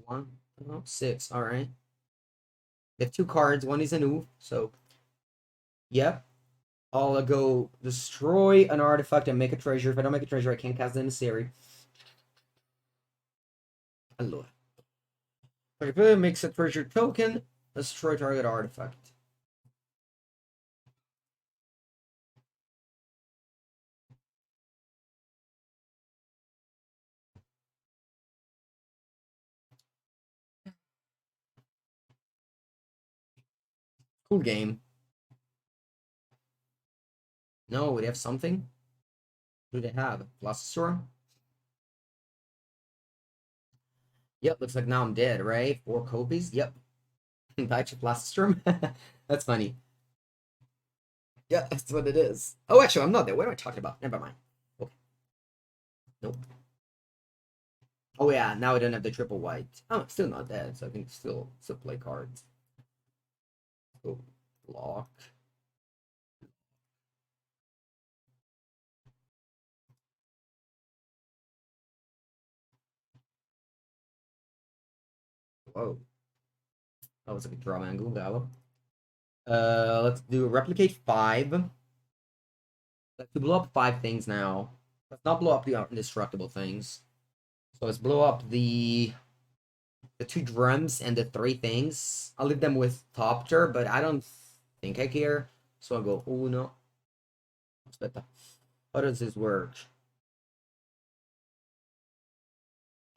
Speaker 1: 1, 6. Alright. They have 2 cards. One is a hoof, so yep. I'll go destroy an artifact and make a treasure. If I don't make a treasure, I can't cast the emissary. Allora. Okay, makes a treasure token. Destroy target artifact. Cool game. No, we have something. What do they have? Blastosaur? Yep, looks like now I'm dead, right? 4 copies? Yep. Back to Blastosaur. That's funny. Yeah, that's what it is. Oh, actually, I'm not dead. What am I talking about? Never mind. Okay. Nope. Oh, yeah, now I don't have the triple white. Oh, I'm still not dead, so I can still play cards. So, block. Whoa. That was a good draw angle, Gallo. Let's do replicate 5. Let's blow up 5 things now. Let's not blow up the indestructible things. So let's blow up the 2 drums and the 3 things. I'll leave them with Topter, but I don't think I care. So I'll go uno. Aspetta. How does this work?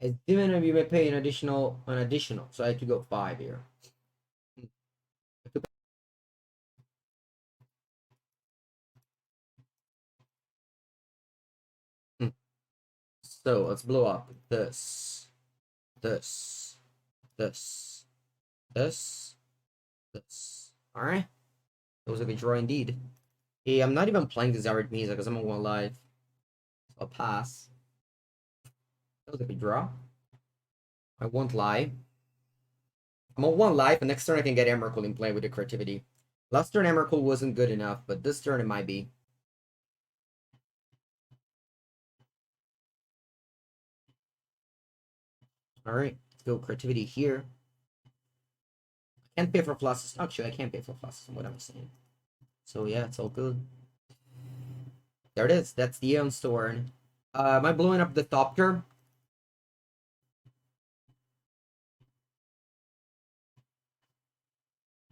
Speaker 1: It's even if you may pay an additional. So I have to go 5 here. So let's blow up this, this, this, this, this. Alright. That was a good draw indeed. Hey, I'm not even playing Desired Mesa because I'm on 1 life. So I'll pass. That was a good draw. I won't lie. I'm on 1 life, and next turn I can get Emrakul in play with the creativity. Last turn Emrakul wasn't good enough, but this turn it might be. Alright, let's go creativity here. I can't pay for pluses. Actually, I can't pay for pluses. What am I saying? So yeah, it's all good. There it is. That's the Aeon Storm. Am I blowing up the Thopter?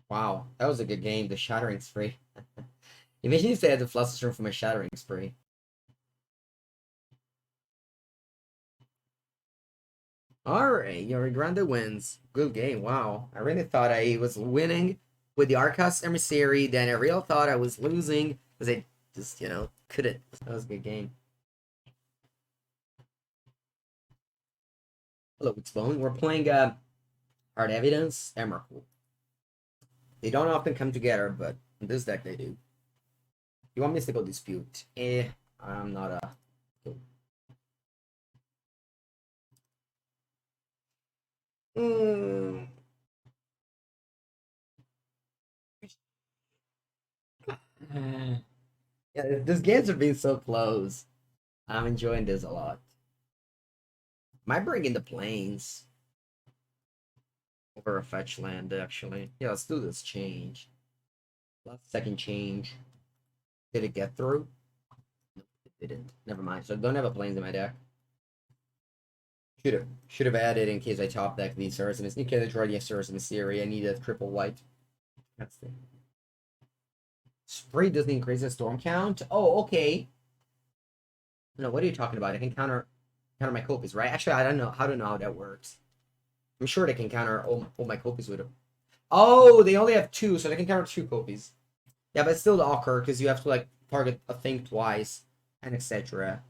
Speaker 1: Wow, that was a good game. The Shattering Spree. Imagine if they had the Flusterstorm from a Shattering Spree. Alright, your Grande wins. Good game. Wow. I really thought I was winning with the Arcas Emissary. Then I really thought I was losing because I just, couldn't. That was a good game. Hello, it's Bone. We're playing Hard Evidence, Emrakul. They don't often come together, but in this deck they do. You want Mystical Dispute? I'm not a... Mm. Yeah, these games are being so close. I'm enjoying this a lot. Might bring in the planes over a fetch land, actually. Yeah, let's do this change. Last second change. Did it get through? Nope, it didn't. Never mind. So I don't have a planes in my deck. Should have added in case I top deck these Saracens. In case I draw the Saracens theory, I need a triple white. That's the Spree doesn't increase the storm count. Oh, okay. No, what are you talking about? I can counter my copies, right? Actually, I don't know how that works. I'm sure they can counter all my copies with them. Oh, they only have 2, so they can counter 2 copies. Yeah, but it's still awkward because you have to like target a thing twice and etc.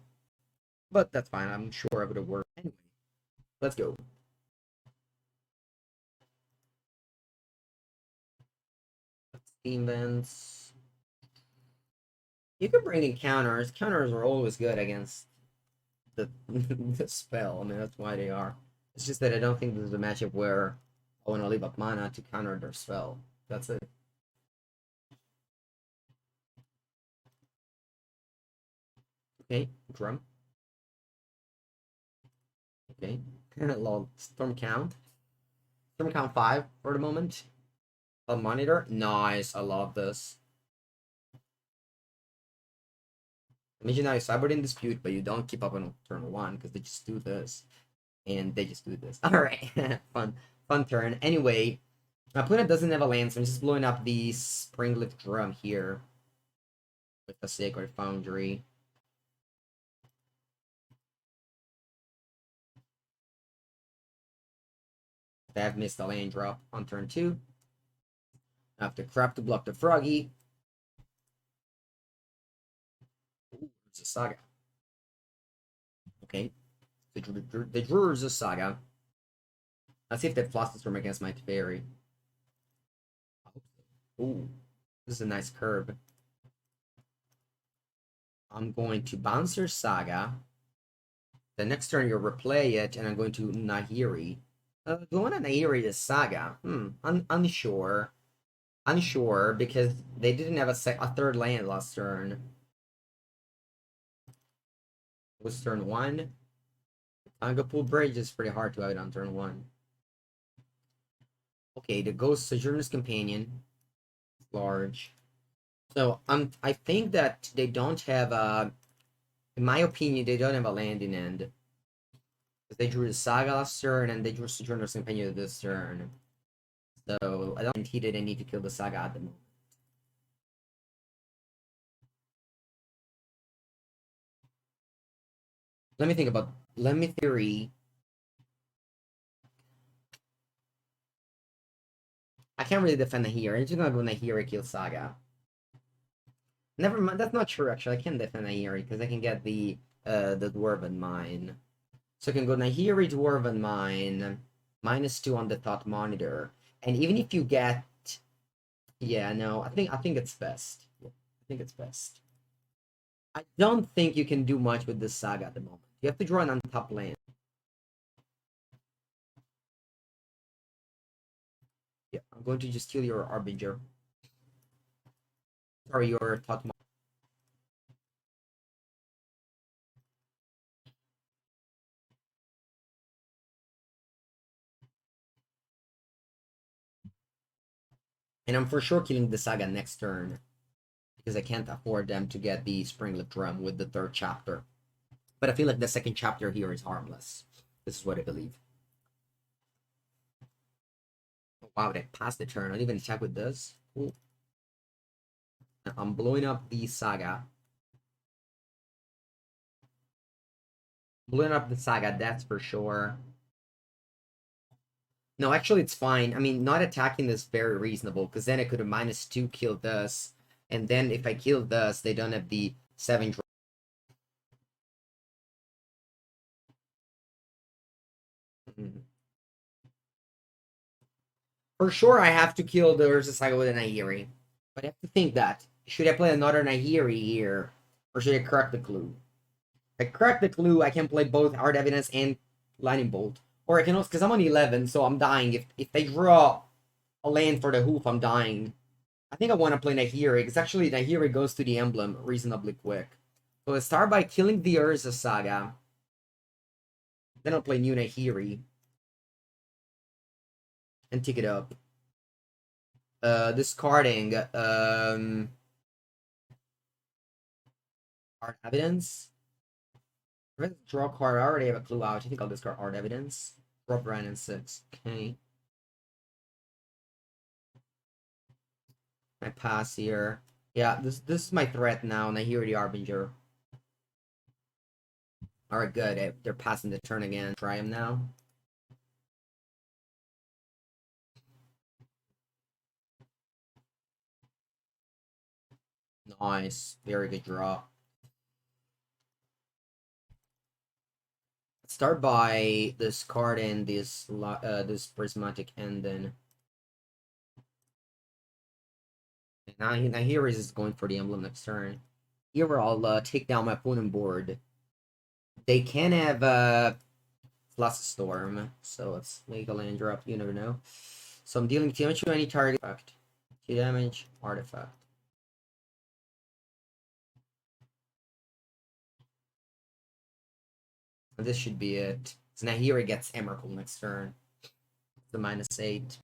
Speaker 1: But that's fine. I'm sure it would have worked. Anyway, let's go. Steam vents. You can bring in counters. Counters are always good against the the spell. I mean, that's why they are. It's just that I don't think there's a matchup where I want to leave up mana to counter their spell. That's it. Okay, drum. Okay, lol. Storm count. Storm count 5 for the moment. A monitor. Nice, I love this. Imagine now you cyber in dispute, but you don't keep up on turn 1 because they just do this. And they just do this. Alright, fun turn. Anyway, my opponent doesn't have a land, so I'm just blowing up the Springleaf Drum here with the Sacred Foundry. They have missed a land drop on turn 2. I have to crap to block the Froggy. Ooh, it's a Saga. Okay. The Druid's a Saga. Let's see if they flush this from against my Teferi. Ooh, this is a nice curve. I'm going to bounce your Saga. The next turn you'll replay it, and I'm going to Nahiri. Do I want to Nahiri the Saga? Unsure. Unsure, because they didn't have a third land last turn. It was turn 1. Angapool Bridge is pretty hard to have it on turn 1. Okay, the Ghost Sojourner's Companion. Large. So I think that they don't have a, in my opinion, they don't have a landing end. Because they drew the Saga last turn and they drew Sojourner's Companion this turn. So I don't think they need to kill the Saga at the moment. Let me think about, let me theory. I can't really defend here. I'm just gonna go Nahiri kill Saga. Never mind, that's not true actually. I can defend Nahiri because I can get the Dwarven Mine. So I can go Nahiri Dwarven Mine, -2 on the Thought Monitor. And even if you get, yeah, no, I think it's best. Yeah, I think it's best. I don't think you can do much with this Saga at the moment. You have to draw an untap land. Yeah, I'm going to just kill your Arbinger. Sorry, your Thought Monitor. And I'm for sure killing the Saga next turn. Because I can't afford them to get the Springleaf Drum with the 3rd chapter. But I feel like the 2nd chapter here is harmless. This is what I believe. Oh, wow, they passed the turn. I didn't even check with this. Cool. I'm blowing up the Saga. Blowing up the Saga, that's for sure. No, actually, it's fine. I mean, not attacking this is very reasonable, because then I could have -2 killed this. And then if I kill this, they don't have the 7 draw. For sure, I have to kill the Urza Saga with a Nahiri. But I have to think that. Should I play another Nahiri here? Or should I correct the clue? If I correct the clue, I can play both Hard Evidence and Lightning Bolt. Or I can also, because I'm on 11, so I'm dying. If they draw a land for the Hoof, I'm dying. I think I want to play Nahiri, because actually Nahiri goes to the emblem reasonably quick. So let's start by killing the Urza Saga. Then I'll play new Nahiri. And take it up. Discarding Hard Evidence. Draw card. I already have a clue out. I think I'll discard Hard Evidence. Drop Brand and 6. Okay. I pass here. Yeah, this is my threat now, and I hear the Arbinger. Alright, good. They're passing the turn again. Try him now. Nice. Very good draw. Start by discarding this this Prismatic Ending. Now here is going for the emblem next turn. Here I'll take down my opponent board. They can have Flush Storm, so let's make a land drop. You never know. So I'm dealing damage to any target artifact. 2 damage, artifact. This should be it. So now here it gets Emrakul next turn. The -8.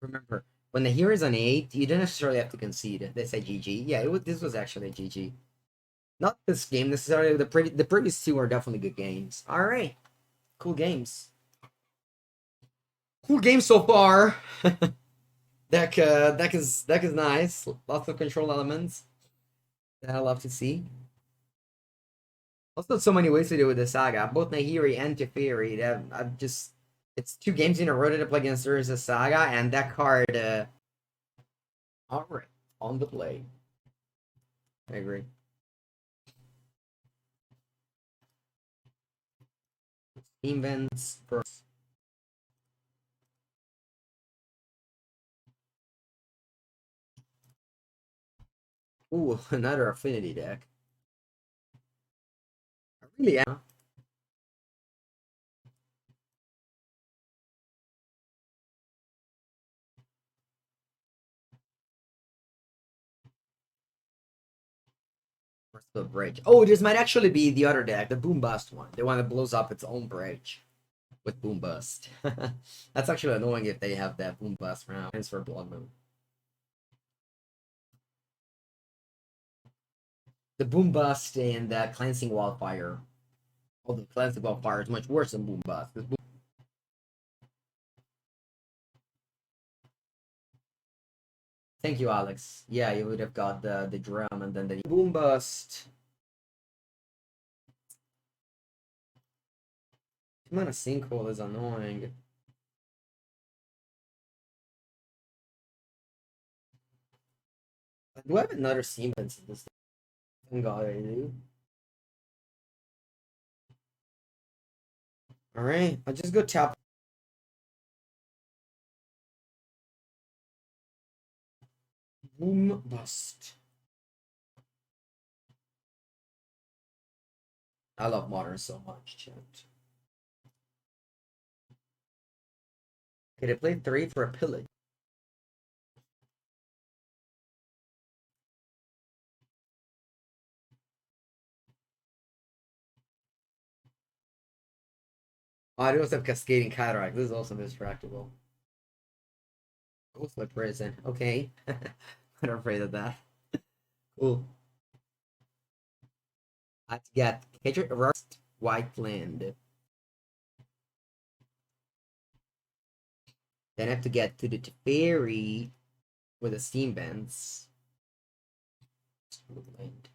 Speaker 1: Remember, when the hero is on 8, you don't necessarily have to concede. They say GG. Yeah, this was actually a GG. Not this game necessarily. The previous two are definitely good games. All right, cool games. Cool game so far. Deck is nice. Lots of control elements that I love to see. Also, so many ways to do with the Saga. Both Nahiri and Teferi. I've just it's 2 games in a row to play against Urza Saga, and that card. All right, on the play. I agree. Events first. Ooh, another affinity deck. I really am. The bridge. Oh, this might actually be the other deck, the Boom Bust one. The one that blows up its own bridge with Boom Bust. That's actually annoying if they have that Boom Bust round. It's for Blood Moon. The Boom Bust and the Cleansing Wildfire. Although Cleansing Wildfire is much worse than Boom Bust. Thank you, Alex. Yeah, you would have got the drum and then the Boom Bust. The amount of Sinkhole is annoying. Do I have another Siemens in this? Thank God I do. Alright, I'll just go tap. Boom Bust. I love Modern so much, chat. Okay, they played 3 for a pillage. Oh, I also have Cascading Cataract. This is also distractible. Ghostly Prison. Okay. I'm not afraid of that. Cool. Let's get Rust White Land. Then I have to get to the Teferi with the Steam Vents. Land.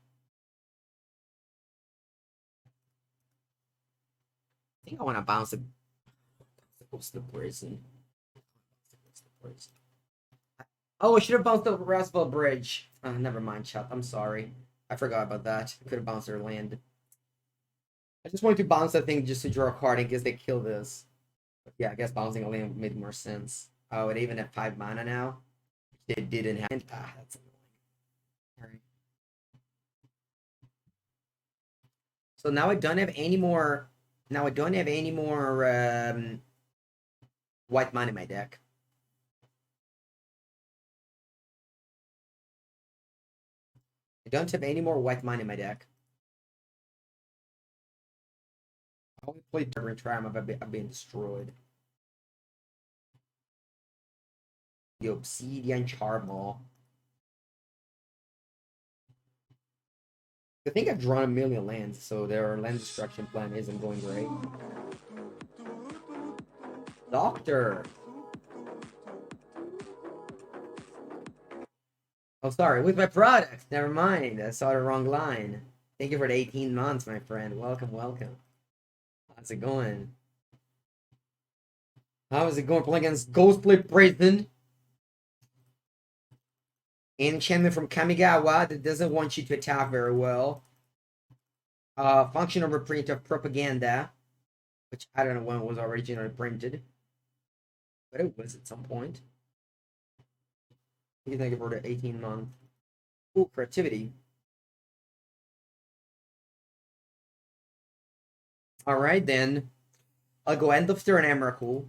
Speaker 1: I think I want to bounce the Ghostly Prison. Oh, I should have bounced the Rascal Bridge. Never mind, chat. I'm sorry. I forgot about that. I could have bounced their land. I just wanted to bounce that thing just to draw a card in case they kill this. But yeah, I guess bouncing a land made more sense. Oh, it even have 5 mana now. It didn't have. That's annoying. Alright. So now I don't have any more. Now I don't have any more white mana in my deck. I don't have any more white mana in my deck. I only played Turn Tram. I've been destroyed. The Obsidian Charmaw. I think I've drawn a million lands, so their land destruction plan isn't going great. Doctor! Oh, sorry, with my product! Never mind, I saw the wrong line. Thank you for the 18 months, my friend. Welcome, welcome. How's it going? How is it going? Playing against Ghostly Prison? Enchantment from Kamigawa that doesn't want you to attack very well. Functional reprint of Propaganda, which I don't know when it was originally printed, but it was at some point. You think about it, 18-month. Ooh, creativity. Alright then. I'll go end of turn Emrakul.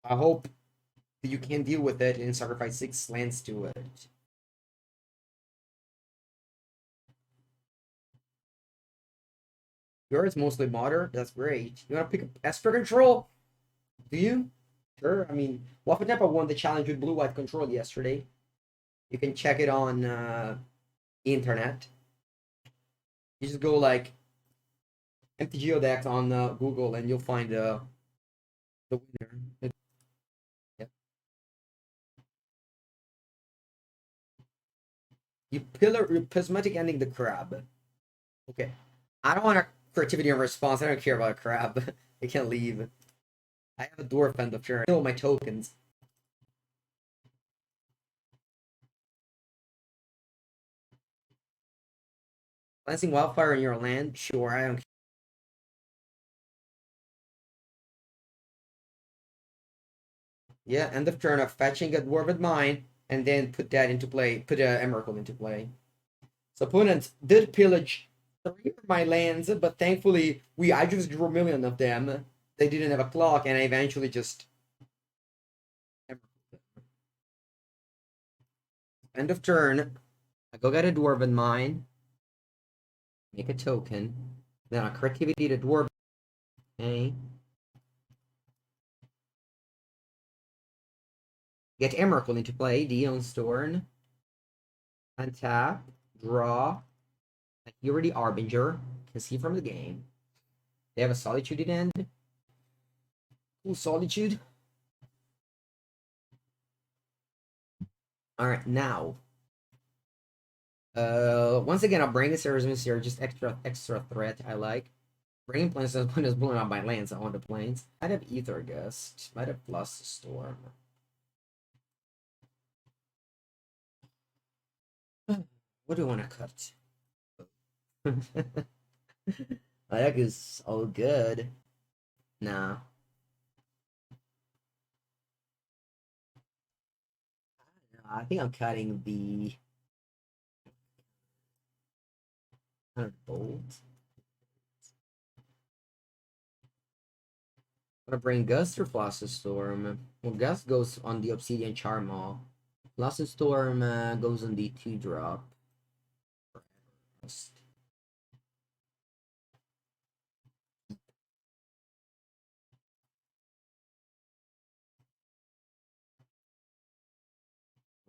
Speaker 1: I hope you can deal with it and sacrifice 6 lands to it. Yours mostly modern. That's great. You want to pick up Esper Control? Do you? Sure. I mean, Waffenappa won the challenge with Blue White Control yesterday. You can check it on internet. You just go like MTGO decks on Google and you'll find the winner. Yep. You're prismatic ending the crab. Okay. I don't want a creativity and response. I don't care about a crab. It can leave. I have a dwarf end of turn. I know my tokens. Lancing Wildfire in your land? Sure, I don't care. Yeah, end of turn of fetching a dwarven mine and then put that into play. Put a Emerald into play. So opponents did pillage three of my lands, but thankfully I just drew a million of them. They didn't have a clock, and I eventually just end of turn. I go get a dwarven mine, make a token, then a creativity to dwarven. Okay. Get Emerald into play, Dion Storn, untap, draw. You're already Arbinger, can see from the game. They have a Solitude in end. Cool Solitude. Alright, now. Once again, I'll bring the Service here, just extra threat I like. Bringing planes is blowing up my lands on the planes. Might have Ether Gust. Might have plus Storm. What do I want to cut? My deck is all good. Nah. I think I'm cutting the 100 bolt. I'm gonna bring Gust or Flossus Storm. Well, Gust goes on the Obsidian Charmaw. Flossus Storm goes on the 2-drop.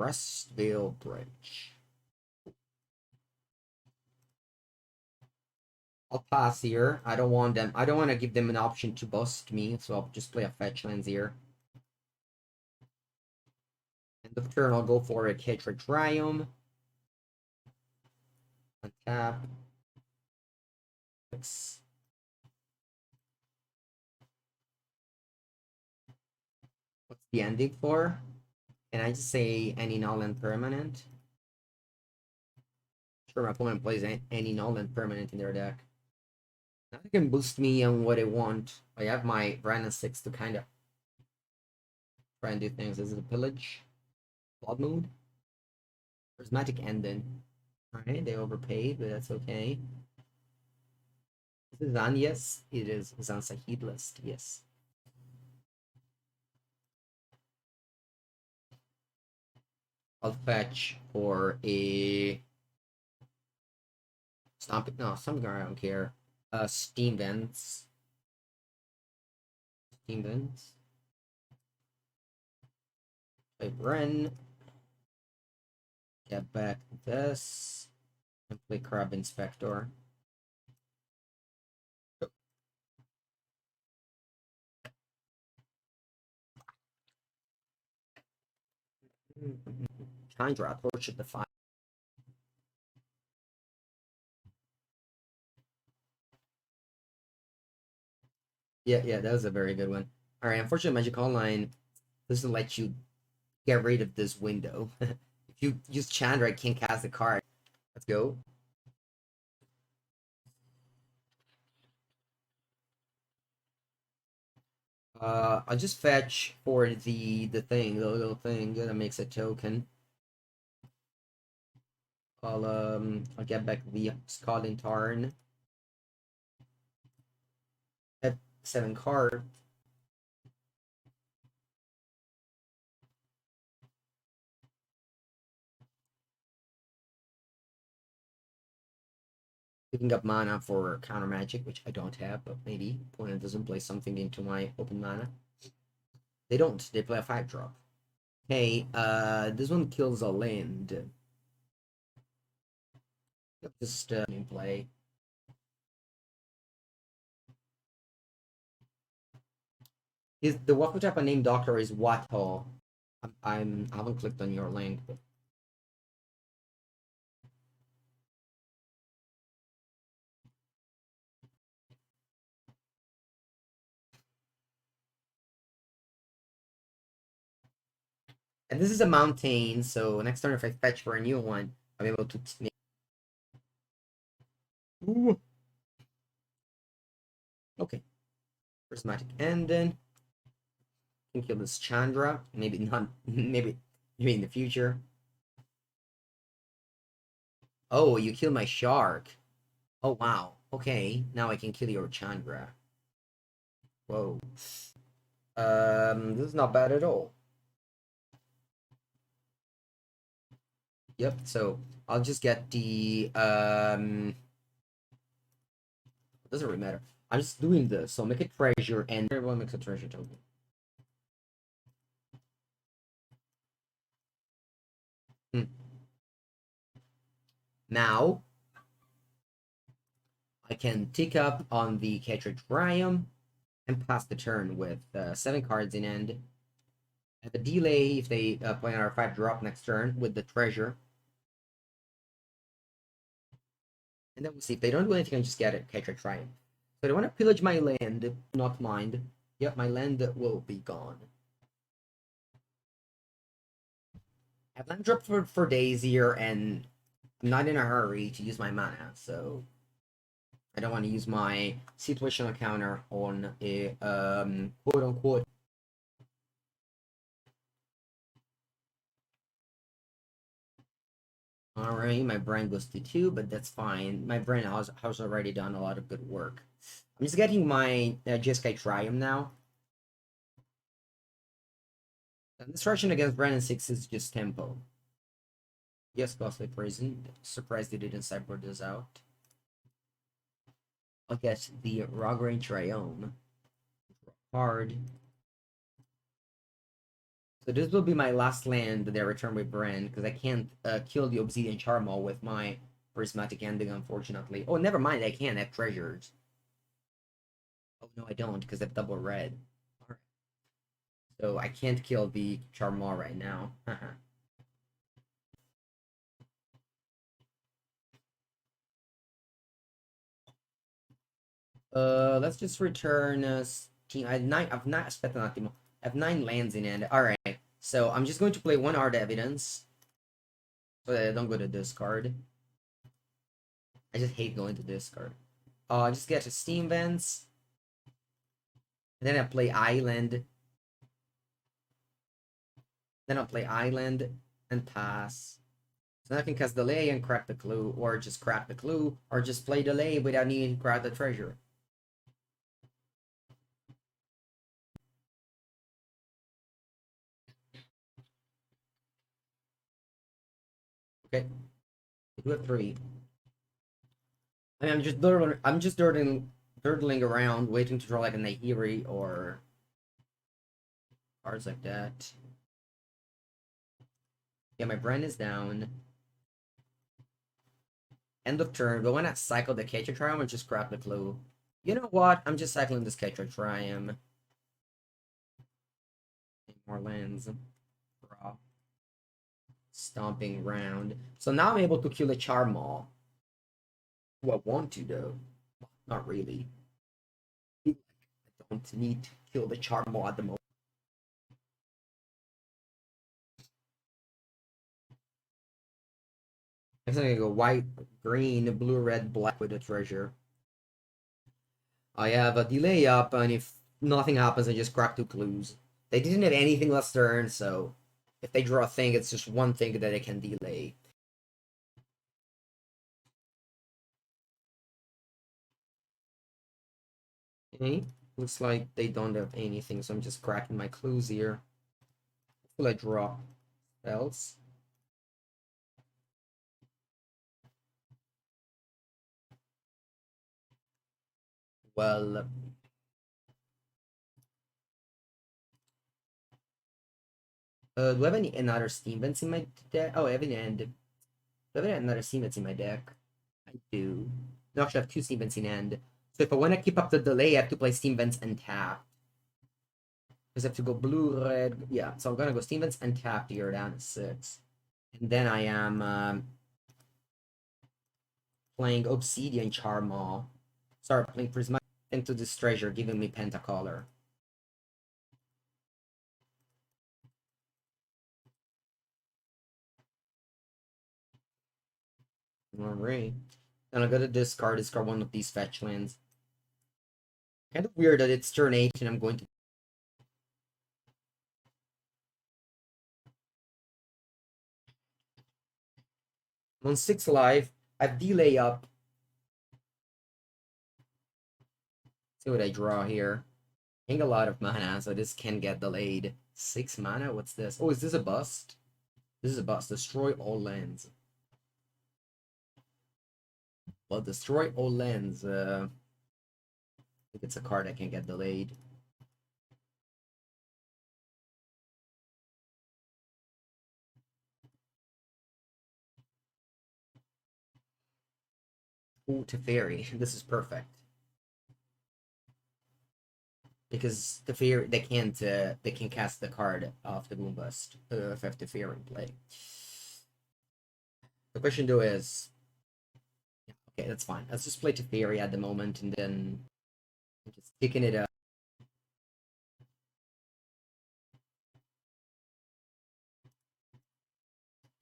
Speaker 1: Restvale Bridge. I'll pass here. I don't want them. I don't want to give them an option to bust me, so I'll just play a fetch lands here. End of turn, I'll go for a Hatred Triumph. Untap. What's the ending for? Can I just say any null and permanent? Sure, my opponent plays any null and permanent in their deck. Now they can boost me on what I want. I have my Brandon 6 to kind of try and do things. Is it a pillage? Blood Moon? Prismatic Ending. Alright, they overpaid, but that's okay. Is it Zan? Yes, it is. Zan's a heat list, yes. I'll fetch for a Stomping. No, Stomping Ground, I don't care. Steam Vents. Steam Vents. Play Bren. Get back this. And play Crab Inspector. Chandra, Torch of the Fire. Yeah, that was a very good one. Alright, unfortunately, Magic Online doesn't let you get rid of this window. If you use Chandra, I can't cast the card. Let's go. I'll just fetch for the little thing that makes a token. I'll get back the Scalding Tarn. At 7 card. picking up mana for counter magic, which I don't have, but maybe opponent doesn't play something into my open mana. They don't. They play a 5-drop. Hey, this one kills a land. Just in play. The Waffle Japan name doctor is Wato. I haven't clicked on your link, but and this is a mountain, so next turn if I fetch for a new one, I'm able to Ooh. Okay. Prismatic Ending. Can kill this Chandra. Maybe not maybe in the future. Oh, you killed my shark. Oh wow. Okay, now I can kill your Chandra. Whoa. This is not bad at all. Yep, so I'll just get the it doesn't really matter. I'm just doing this, so make a treasure and everyone makes a treasure token. Now I can tick up on the Catritrium and pass the turn with 7 cards in hand. Have a delay if they play another 5-drop next turn with the treasure. And then we'll see. If they don't do anything, I just get it, Catritrium. So they want to pillage my land, not mind. Yep, my land will be gone. I've land dropped for days here, and I'm not in a hurry to use my mana, so I don't want to use my situational counter on a quote unquote. Alright, my brain goes to 2, but that's fine. My brain has already done a lot of good work. I'm just getting my Jeskai Triumph now. And destruction against Brandon 6 is just tempo. Yes, Costly Prison. Surprised they didn't cyber this out. I'll get the Rograine Triome. Hard. So this will be my last land that I return with Brand, because I can't kill the Obsidian Charmal with my Prismatic Ending, unfortunately. Oh, never mind, I can have treasures. Oh, no, I don't, because I have double red. Alright. So I can't kill the Charmal right now. Let's just return team. I've not spent an optimal. I have 9 lands in hand. Alright. So I'm just going to play 1 Art Evidence. So that I don't go to discard. I just hate going to discard. I just get to Steam Vents. And then I play Island. Then I'll play Island and pass. So now I can cast Delay and crack the clue, or just crack the clue, or just play Delay without needing to crack the treasure. Okay. I do have 3. I mean, I'm just durdling around, waiting to draw like a Nahiri or cards like that. Yeah, my brand is down. End of turn. Go on and cycle the Catcher Triumph or just grab the clue. You know what? I'm just cycling this Catcher Triumph. More lands. Draw. Stomping round. So now I'm able to kill a Charmaw. Who I want to though. Not really. I don't need to kill the Charmaw at the moment. I'm gonna go white, green, blue, red, black with the treasure. I have a delay up, and if nothing happens, I just crack 2 clues. They didn't have anything last turn, so if they draw a thing, it's just 1 thing that they can delay. Okay, looks like they don't have anything, so I'm just cracking my clues here. Will I draw spells? Well, do I have any another steam vents in my deck? Oh, I have an end. Do I have another steam vents in my deck? I do. No, actually, I have two steam vents in end. So if I want to keep up the delay, I have to play steam vents and tap. Because I have to go blue, red. Yeah, so I'm gonna go steam vents and tap here down to 6. And then I am playing Obsidian Charmaw. Sorry, playing Prismatic into this treasure, giving me Pentacolor. Alright. And I'm gonna discard one of these fetch lands. Kind of weird that it's turn 8 and I'm going to. I'm on 6 life. I have delay up. See what I draw here. Paying a lot of mana, so this can get delayed. 6 mana? What's this? Oh, is this a bust? This is a bust. Destroy all lands. Well, destroy all lands. I think it's a card that can get delayed. Ooh, Teferi. This is perfect. Because Teferi, they can cast the card off the Boom Bust if I have Teferi in play. The question though is, okay, that's fine. Let's just play Teferi at the moment and then just kicking it up.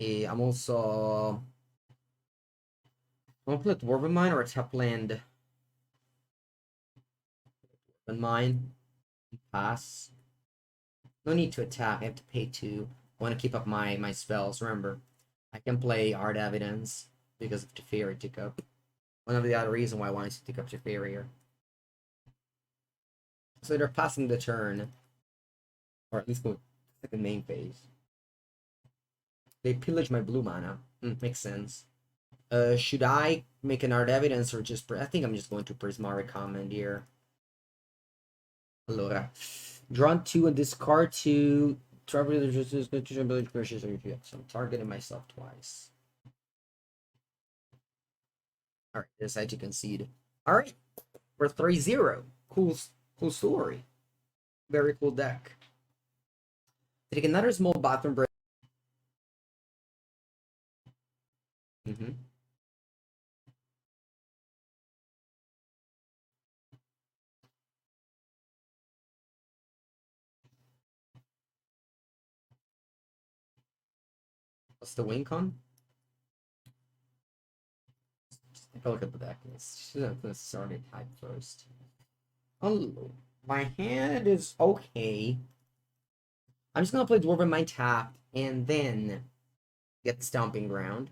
Speaker 1: I'm also. I'm gonna play Dwarven Mine or a tap land. Dwarven Mine. Pass. No need to attack. I have to pay 2. I want to keep up my spells. Remember, I can play Art Evidence because of Teferi tick up. One of the other reasons why I wanted to tick up Teferi here. So they're passing the turn, or at least go to the main phase. They pillage my blue mana. Makes sense. Should I make an Art Evidence or just? I think I'm just going to Prismatic Command here. Allora, drawn 2 and discard 2. Travel just ability pressures or so I'm targeting myself twice. Alright, decide to concede. Alright. We're 3-0. Cool story. Very cool deck. Take another small bottom break. What's the win con? Just take a look at the deck. Let's start it type first. Oh, my hand is okay. I'm just gonna play Dwarven Mine tap and then get Stomping Ground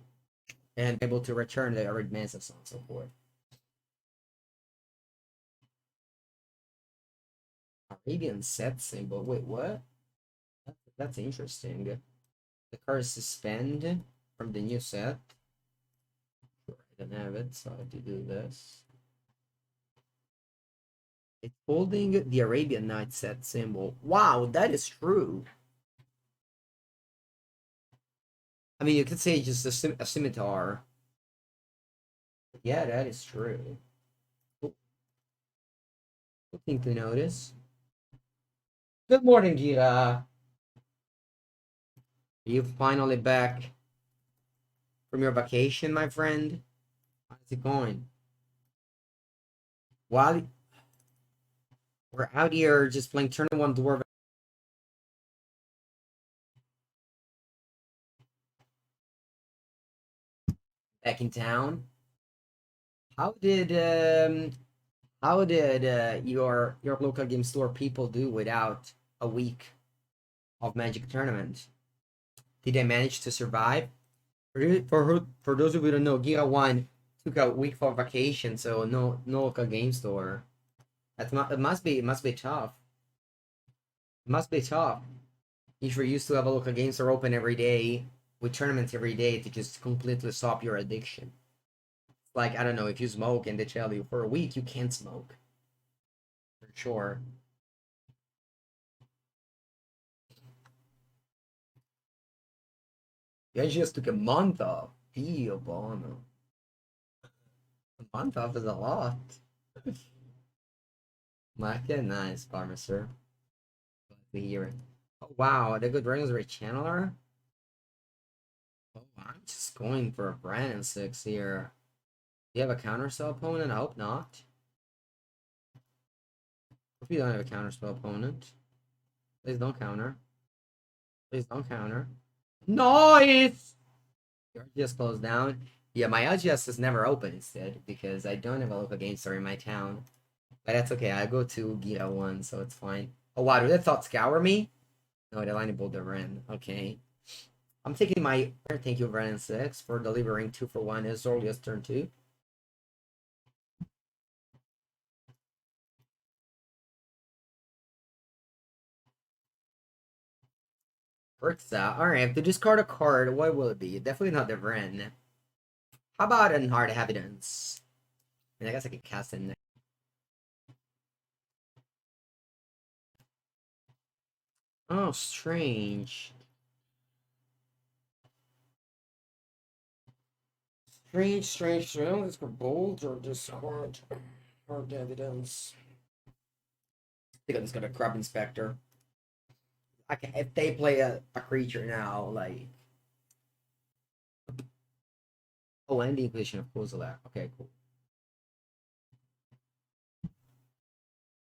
Speaker 1: and be able to return the Arid Mansa, so on and so forth. Arabian set symbol. Wait, what? That's interesting. The card is suspend from the new set. I don't have it, so I have to do this. It's holding the Arabian Night set symbol. Wow, that is true. I mean, you could say just a scimitar. Yeah, that is true. Cool. Thing to notice. Good morning, Gira. Are you finally back from your vacation, my friend? How's it going? While we're out here just playing turn 1 dwarf. Back in town. How did your local game store people do without a week of Magic tournament? Did they manage to survive? For those of you who don't know, Giga One took a week for vacation, so no local game store. It must be tough. It must be tough if you're used to have a local game store open every day with tournaments every day to just completely stop your addiction. Like, I don't know, if you smoke and they tell you for a week you can't smoke. Sure. Yeah, she just took a month off. Dio Bono. A month off is a lot. Maka, nice, farmer sir. Glad to hear it. Oh wow, the good Rangers with Channeler? Oh, I'm just going for a Brandon 6 here. Do you have a counterspell opponent? I hope not. If you don't have a counterspell opponent, please don't counter. Please don't counter. Nice! Your just closed down. Yeah, my LGS is never open instead because I don't have a local game store in my town. But that's okay. I go to Gita 1, so it's fine. Oh wow, did that thought scour me? No, the line of the Ren. Okay. I'm taking my thank you, Brandon 6, for delivering 2 for 1 as early as turn 2. Urza. Alright, to discard a card, what will it be? Definitely not the Ren. How about an Hard Evidence? I mean, I guess I could cast it next. Oh, strange. Strange. Let's go bold or discard Hard Evidence. I think I'm just gonna Crop Inspector. Okay, if they play a creature now, like. Oh, and the Inquisition of Kozilek. Okay, cool.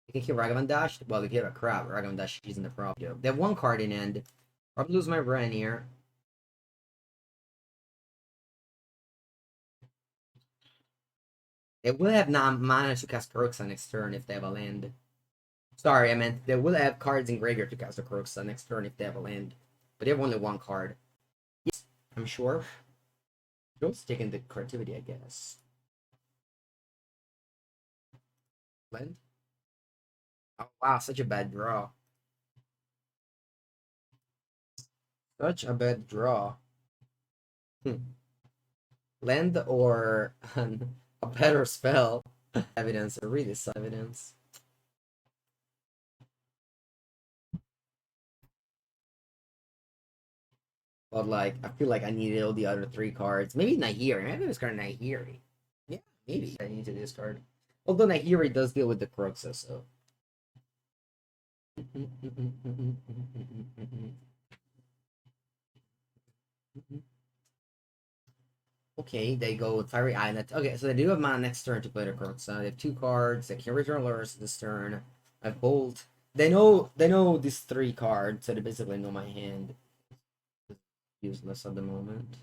Speaker 1: You can kill Ragavan Dash. Well, if you have a crap, Ragavan Dash isn't the problem. They have one card in end. Probably lose my Ren here. They will have mana to cast Kroxa next turn if they have a land. Sorry, I meant they will have cards in graveyard to cast a Kroxa next turn if they have a land. But they have only one card. Yes, I'm sure. Don't stick in the creativity, I guess. Land? Oh, wow, such a bad draw. Such a bad draw. Land or a better spell. Evidence, or really some evidence. But like, I feel like I needed all the other 3 cards. Maybe Nahiri. Maybe it was kind of Nahiri. Yeah, maybe I need to discard. Although Nahiri does deal with the Kroxa, so. Okay, they go with Fiery Island. Okay, so they do have mana next turn to play the Kroxa. They have 2 cards. They can return lures this turn. I have Bolt. They know these 3 cards, so they basically know my hand. Useless at the moment.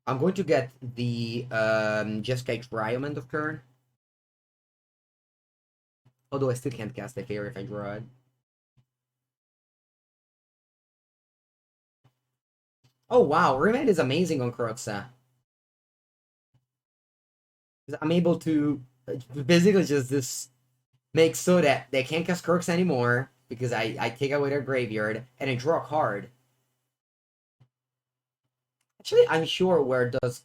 Speaker 1: I'm going to get the Jeskai Trial end of turn. Although I still can't cast the Fairy if I draw it. Oh wow, Remand is amazing on Kroxa. I'm able to basically just this make so that they can't cast Kroxa anymore because I take away their graveyard and I draw a card. Actually, I'm sure where does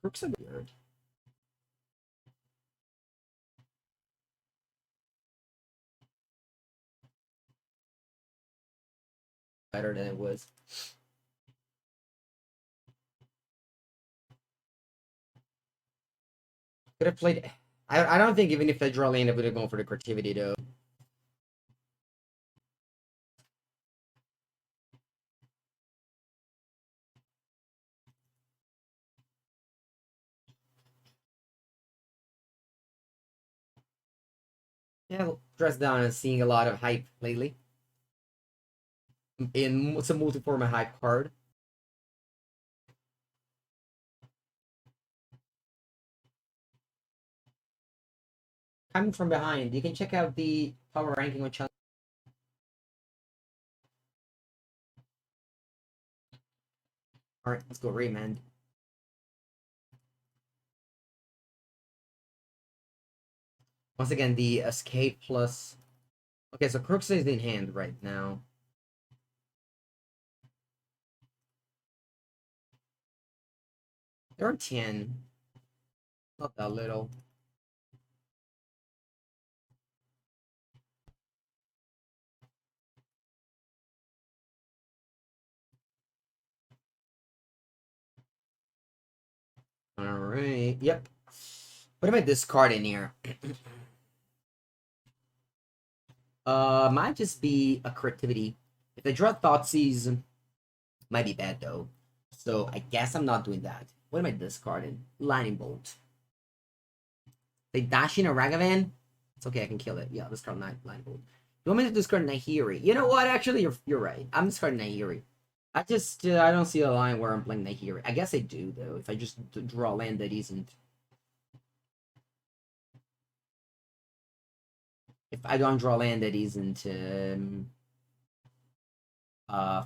Speaker 1: Kroxa weird. Better than it was. Could have played. I don't think even if I draw land, I would have gone for the creativity though. Yeah, dress down and seeing a lot of hype lately. It's a multi-format hype card. Coming from behind, you can check out the power ranking on channel. All right, let's go Remand. Once again, the escape plus. Okay, so Crooks is in hand right now. There are 10. Not that little. Alright, yep. What am I discarding here? Might just be a creativity. If I draw Thoughtseize, might be bad though. So I guess I'm not doing that. What am I discarding? Lightning Bolt. They dash in a Ragavan? It's okay, I can kill it. Yeah, discard Lightning Bolt. You want me to discard Nahiri? You know what? Actually, you're right. I'm discarding Nahiri. I just I don't see a line where I'm playing Nahiri. I guess I do though. If I just draw a land that isn't. If I don't draw land that isn't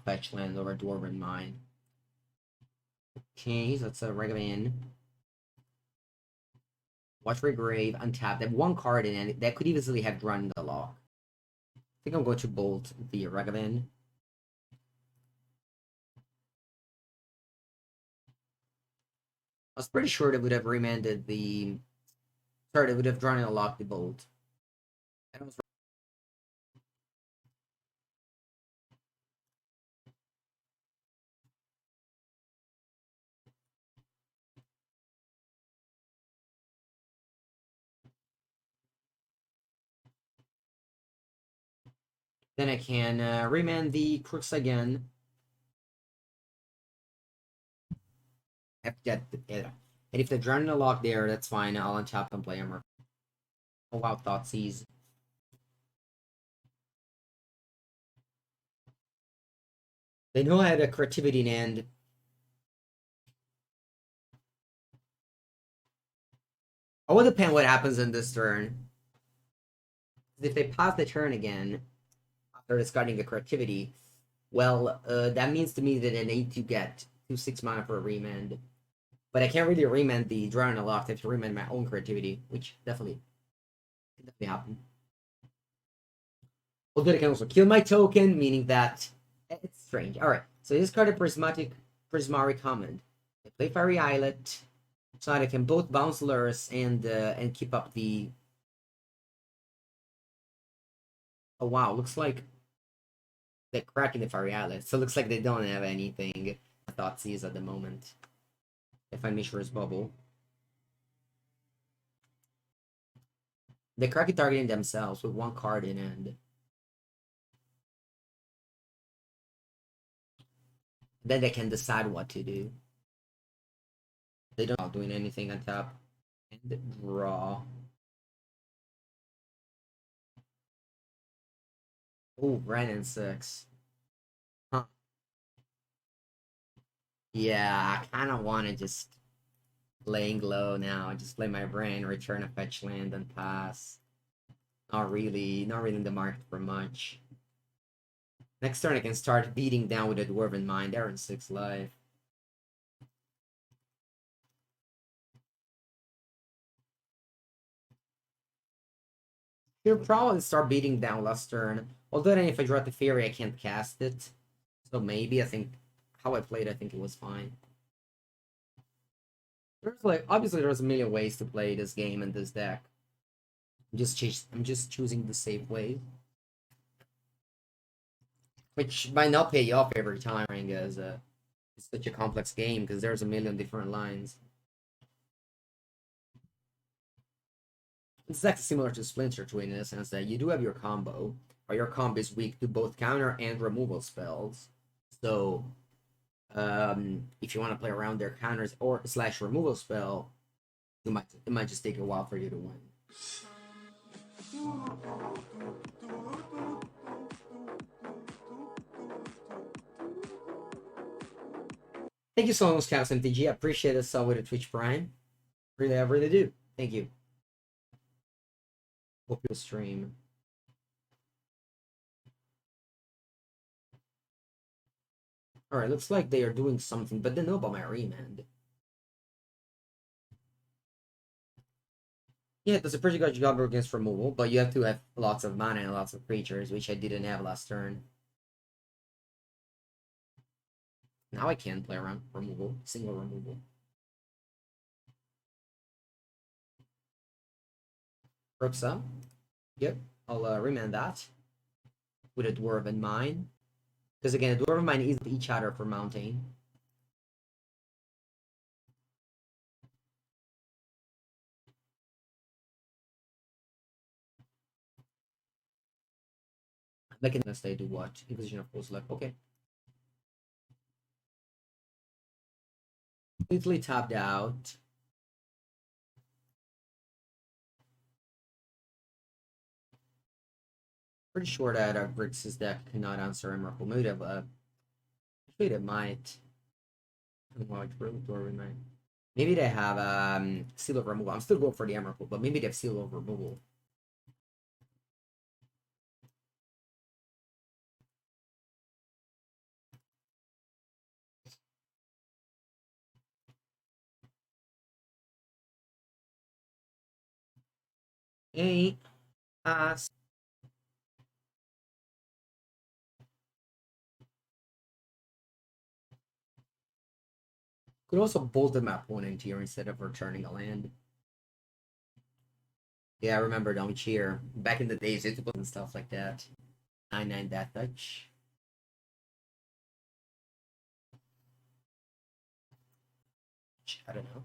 Speaker 1: fetch land or a Dwarven Mine. Okay, so that's a Ragavan. Watch for Grave, untap. They have one card in it that could easily have drawn the lock. I think I'm going to bolt the Ragavan. I was pretty sure they would have remanded the. Sorry, they would have drawn in a lock the bolt. Then I can remand the Crooks again. And if they're drawing a lock there, that's fine. I'll untap and play Emmer. Oh wow, Thoughtseize. They know I had a creativity in hand. I will depend what happens in this turn. If they pass the turn again after discarding a creativity, well, that means to me that I need to get 2/6 mana for a remand. But I can't really remand the drawing a lock. I have to remand my own creativity, which definitely happen. Although I can also kill my token, meaning that it's strange. Alright, so this card a Prismari Command. I play Fiery Islet, so I can both bounce lures and keep up the. Oh wow, looks like they're cracking the Fiery Islet. So it looks like they don't have anything Thoughtseize at the moment. If I make sure it's bubble. They crack it targeting themselves with one card in hand. Then they can decide what to do. They don't doing anything on top. And draw. Oh, Brennan 6. Huh. Yeah, I kind of want to just laying low now. Just play my brain, return a fetch land, and pass. Not really in the market for much. Next turn I can start beating down with a Dwarven Mine. They're in 6 life. You'll probably start beating down last turn. Although then if I draw the Fury, I can't cast it. So maybe I think how I played, I think it was fine. There's like obviously there's a million ways to play this game and this deck. I'm just choosing the safe way. Which might not pay off every time, as it's such a complex game because there's a million different lines. It's actually similar to Splinter Twin in the sense that you do have your combo, but your combo is weak to both counter and removal spells. So, if you want to play around their counters or slash removal spell, it might just take a while for you to win. Thank you so much, Chaos MTG. I appreciate it so with the Twitch Prime. Really, I really do. Thank you. Hope you'll stream. Alright, looks like they are doing something, but they know about my remand. Yeah, it does a pretty good job against removal, but you have to have lots of mana and lots of creatures, which I didn't have last turn. Now I can play around removal, single removal. Urxa. Yep, I'll remand that with a Dwarven Mine. Because again, a Dwarven Mine is each other for mounting. Like in this, they do what? Inquisition of full select. Okay. Completely tapped out. Pretty sure that Grixis deck cannot answer Emrakul. Maybe they might. Maybe they have seal of removal. I'm still going for the Emrakul, but maybe they have seal of removal. Hey, pass. Could also bolted my opponent here instead of returning a land. Yeah, I remember Don't Cheer. Back in the days, it and stuff like that. 9/9 Death Touch. I don't know.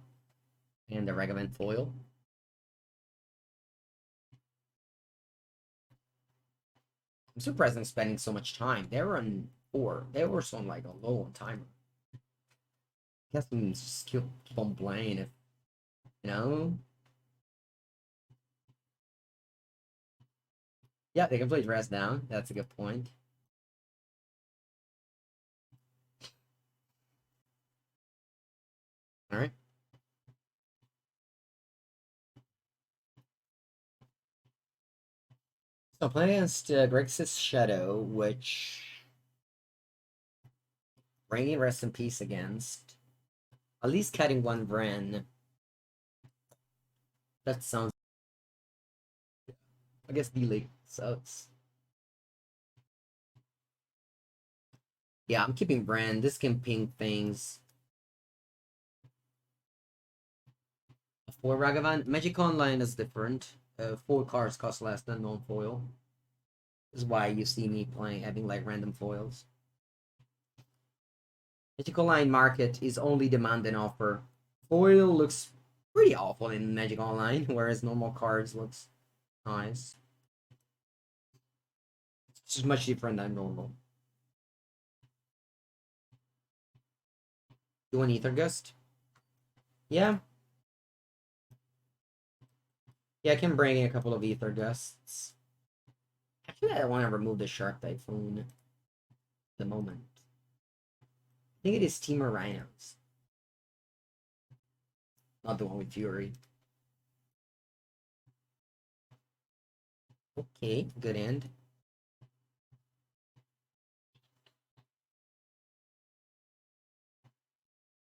Speaker 1: And the Regiment Foil. I'm surprised I'm spending so much time. They were on 4. They were on like a low on timer. I guess I'm just keep on playing if you know. Yeah, they can play dress down. That's a good point. Alright. So playing against Grixis Shadow, which Rainy Rest in Peace against. At least cutting one Vren. That sounds. I guess D-League sucks. Yeah, I'm keeping Vren. This can ping things. For Ragavan, Magic Online is different. 4 cards cost less than non-foil. This is why you see me playing, having like random foils. Magic Online market is only demand and offer. Foil looks pretty awful in Magic Online, whereas normal cards looks nice. It's just much different than normal. Do an Ether Gust? Yeah. Yeah, I can bring in a couple of Ether Gusts. Actually, I want to remove the Shark Typhoon at the moment. I think it is Teamer Rhinos. Not the one with Fury. Okay, good end.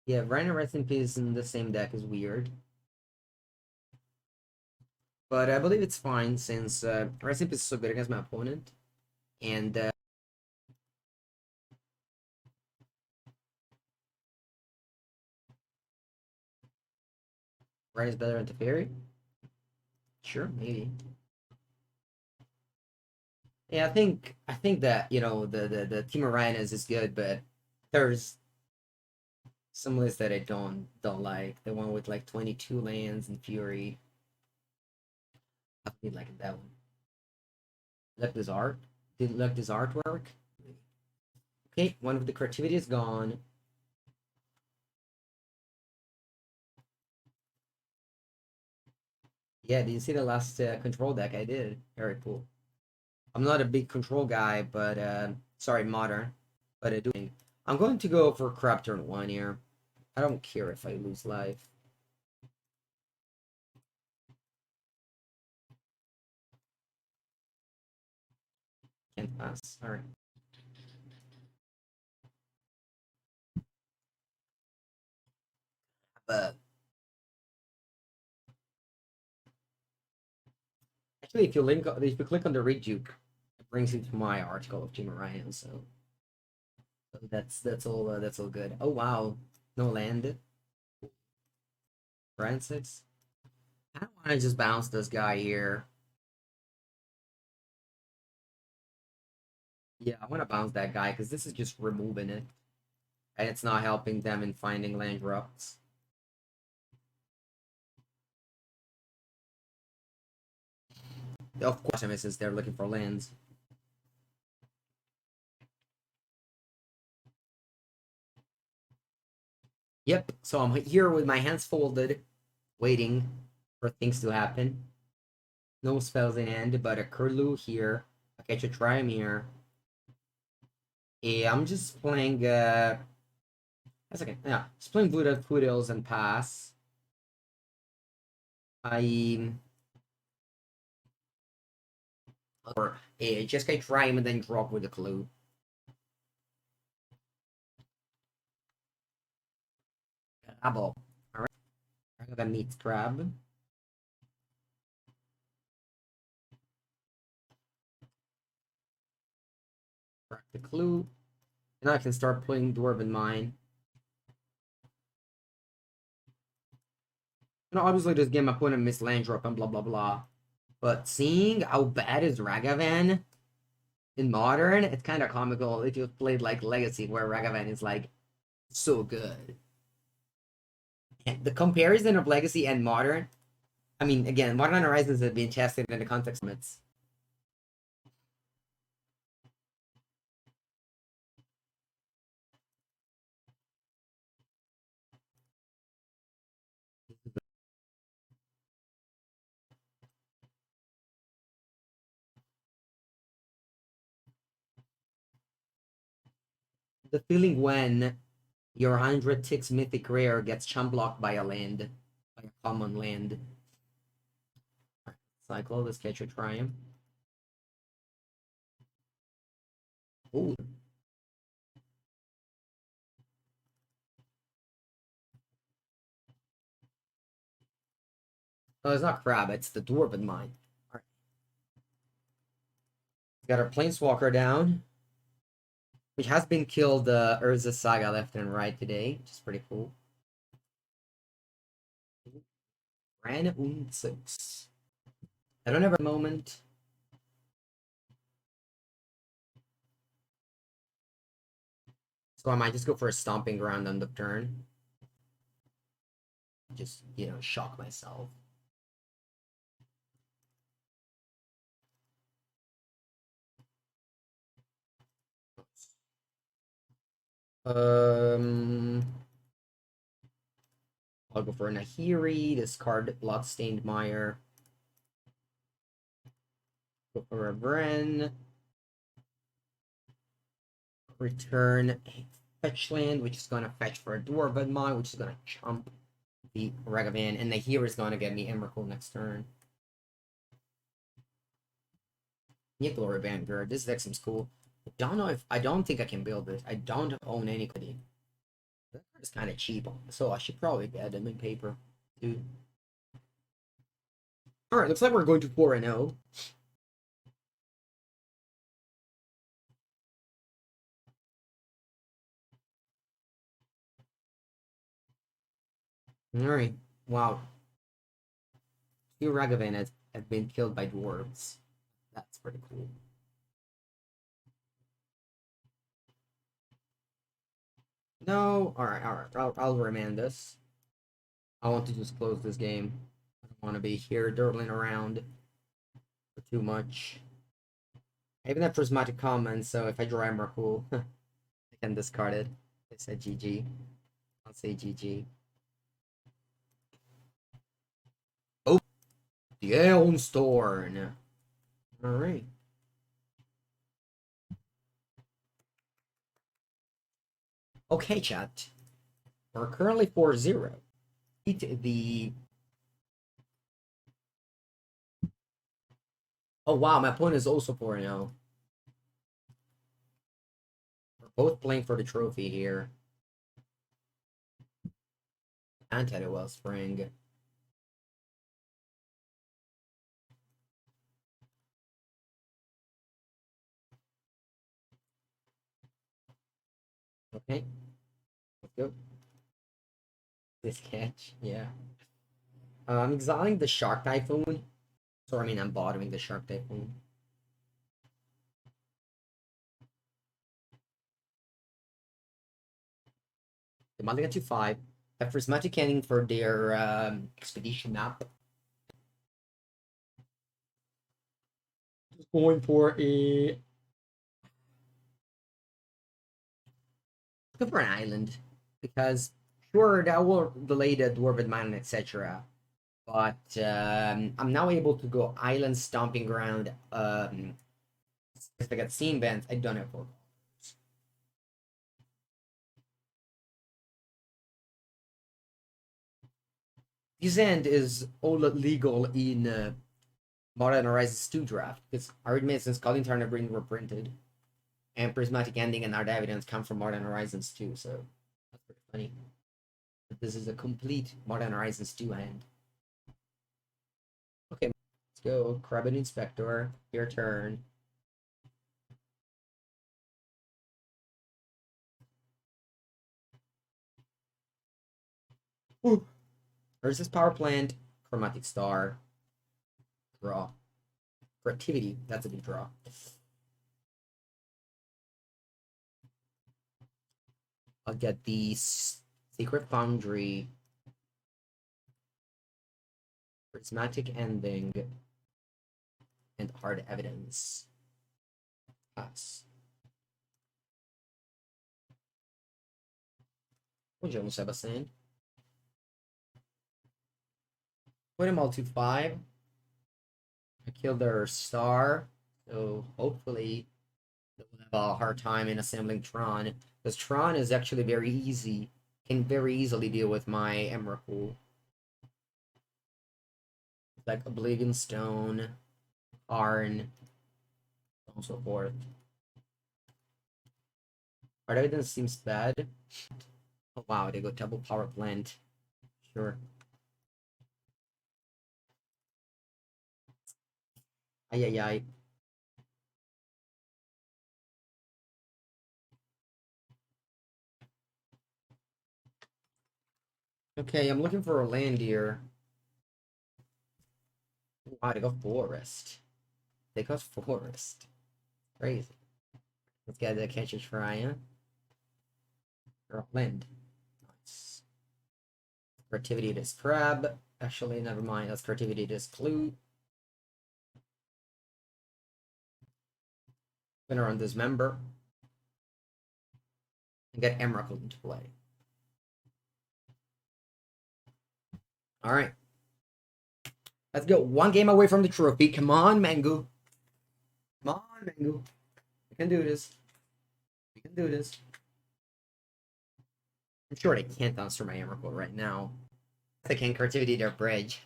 Speaker 1: Yeah, Rhino Rest in Peace in the same deck is weird. But I believe it's fine since Rest in Peace is so good against my opponent. And Rhino is better than Teferi? Sure, maybe. Yeah, I think that, the Team of Rhinos is good, but there's some lists that I don't like. The one with like 22 lands and Fury. I really like that one. Look this art. Did you like this artwork? Okay, one of the creativity is gone. Yeah, did you see the last control deck I did? Very cool. I'm not a big control guy, but sorry, modern, but I do. I'm going to go for crap turn 1 here. I don't care if I lose life. Can't pass. All right. But actually, if you click on the rejuke, it brings you to my article of Team Orion. So that's all good. Oh wow, no land. Francis. I don't want to just bounce this guy here. Yeah, I want to bounce that guy because this is just removing it, and it's not helping them in finding land drops. Of course, I mean, since they're looking for lands. Yep, so I'm here with my hands folded, waiting for things to happen. No spells in hand, but a Curlew here. I catch a Triumph here. Yeah, I'm just playing, a second, yeah, just playing Foothills and pass. I, or, just get Triumph and then drop with a clue. Crabble. Alright, that meets Crab. Crack the clue. Now I can start playing Dwarven Mine. And obviously this game I put a Miss Landrop and blah blah blah. But seeing how bad is Ragavan in Modern, it's kind of comical if you've played like Legacy where Ragavan is like so good. And the comparison of Legacy and Modern, I mean, again, Modern Horizons have been tested in the context of its. The feeling when your 100 ticks mythic rare gets chump blocked by a land, by a common land. Cycle, let's catch a Triumph. Ooh. No, it's not Crab, it's the Dwarven Mine. Alright. Got our Planeswalker down, which has been killed Urza Saga left and right today, which is pretty cool. Ran und 6. I don't have a moment. So I might just go for a stomping ground on the turn. Just, you know, shock myself. Um, I'll go for a Nahiri, discard Bloodstained Mire. Go for a Bren. Return a fetch land, which is gonna fetch for a Dwarven Mine, which is gonna chump the Ragavan, and Nahiri is gonna get me Emrakul next turn. Yeah, Glory Vanguard. This deck seems cool. I don't think I can build it. I don't own any credit. That card is kind of cheap, so I should probably get them in paper, too. Alright, looks like we're going to 4-0. Alright, wow. 2 Ragavan have been killed by dwarves. That's pretty cool. No, alright. I'll remand this. I want to just close this game. I don't want to be here dirtling around for too much. I even have prismatic comments, so if I draw Emrakul, I can discard it. I said GG. I'll say GG. Oh, the Aeonstorn. Alright. Okay, chat. We're currently 4-0. The Oh wow, my opponent is also 4-0. We're both playing for the trophy here. Anti Wellspring. Okay. Let's go. This catch, yeah. I'm exiling the Shark Typhoon. So I mean I'm bottoming the Shark Typhoon. Demanding a 2-5. Have Prismatic Cannon for their expedition map. Just going for a go for an island because Sure, that will delay the Dwarven Mine, etc. But I'm now able to go Island Stomping Ground. If I get scene bands, I don't have 4 colors. This end is all legal in Modern Horizons 2 draft, because Archmage's since Calling Tarnabrin were printed, and Prismatic Ending and Art Evidence come from Modern Horizons 2, so that's pretty funny. But this is a complete Modern Horizons 2 hand. Okay, let's go. Crabbit Inspector, your turn. Ooh. Versus Power Plant, Chromatic Star, draw. Creativity, that's a big draw. I'll get the Secret Foundry, Prismatic Ending, and Hard Evidence. Pass. Buongiorno, Sebastian. Put him all to 5. I killed their star, so hopefully they'll have a hard time in assembling Tron. Because Tron is actually very easy, can very easily deal with my Emrakul. Like Oblivion Stone, Arn, and so forth. Art Evidence seems bad. Oh wow, they go double power plant. Sure. Ay ay ay. Okay, I'm looking for a land here. Wow, they go forest. They go forest. Crazy. Let's get the catcher try. Or land. Nice. Creativity this crab. Actually, never mind. That's creativity this clue. Gonna run this member. And get Emerald into play. Alright. Let's go. 1 game away from the trophy. Come on, Mengu. Come on, Mengu. We can do this. We can do this. I'm sure I can't answer my Emerald right now. I can creativity their bridge.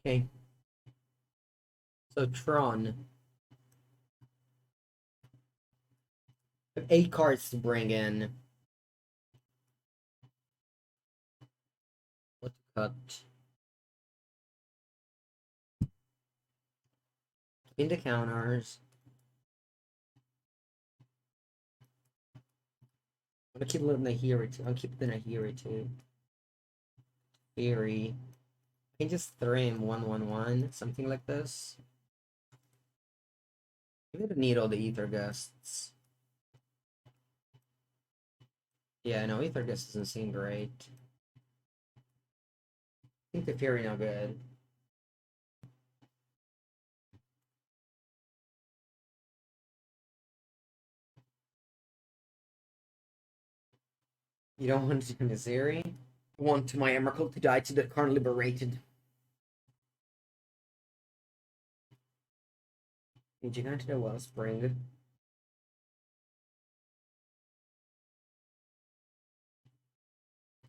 Speaker 1: Okay. So Tron. 8 cards to bring in. What to cut? Into counters. I'm gonna keep living the hero too. I'm keeping a hero too. Theory. I can just throw him 1/1/1, something like this. Maybe I don't need all the ether gusts. Yeah, no, ether gust doesn't seem great. I think the Fury no good. You don't want to do Naziri? I want my Emerald to die to the current liberated. Need you go to the Wellspring.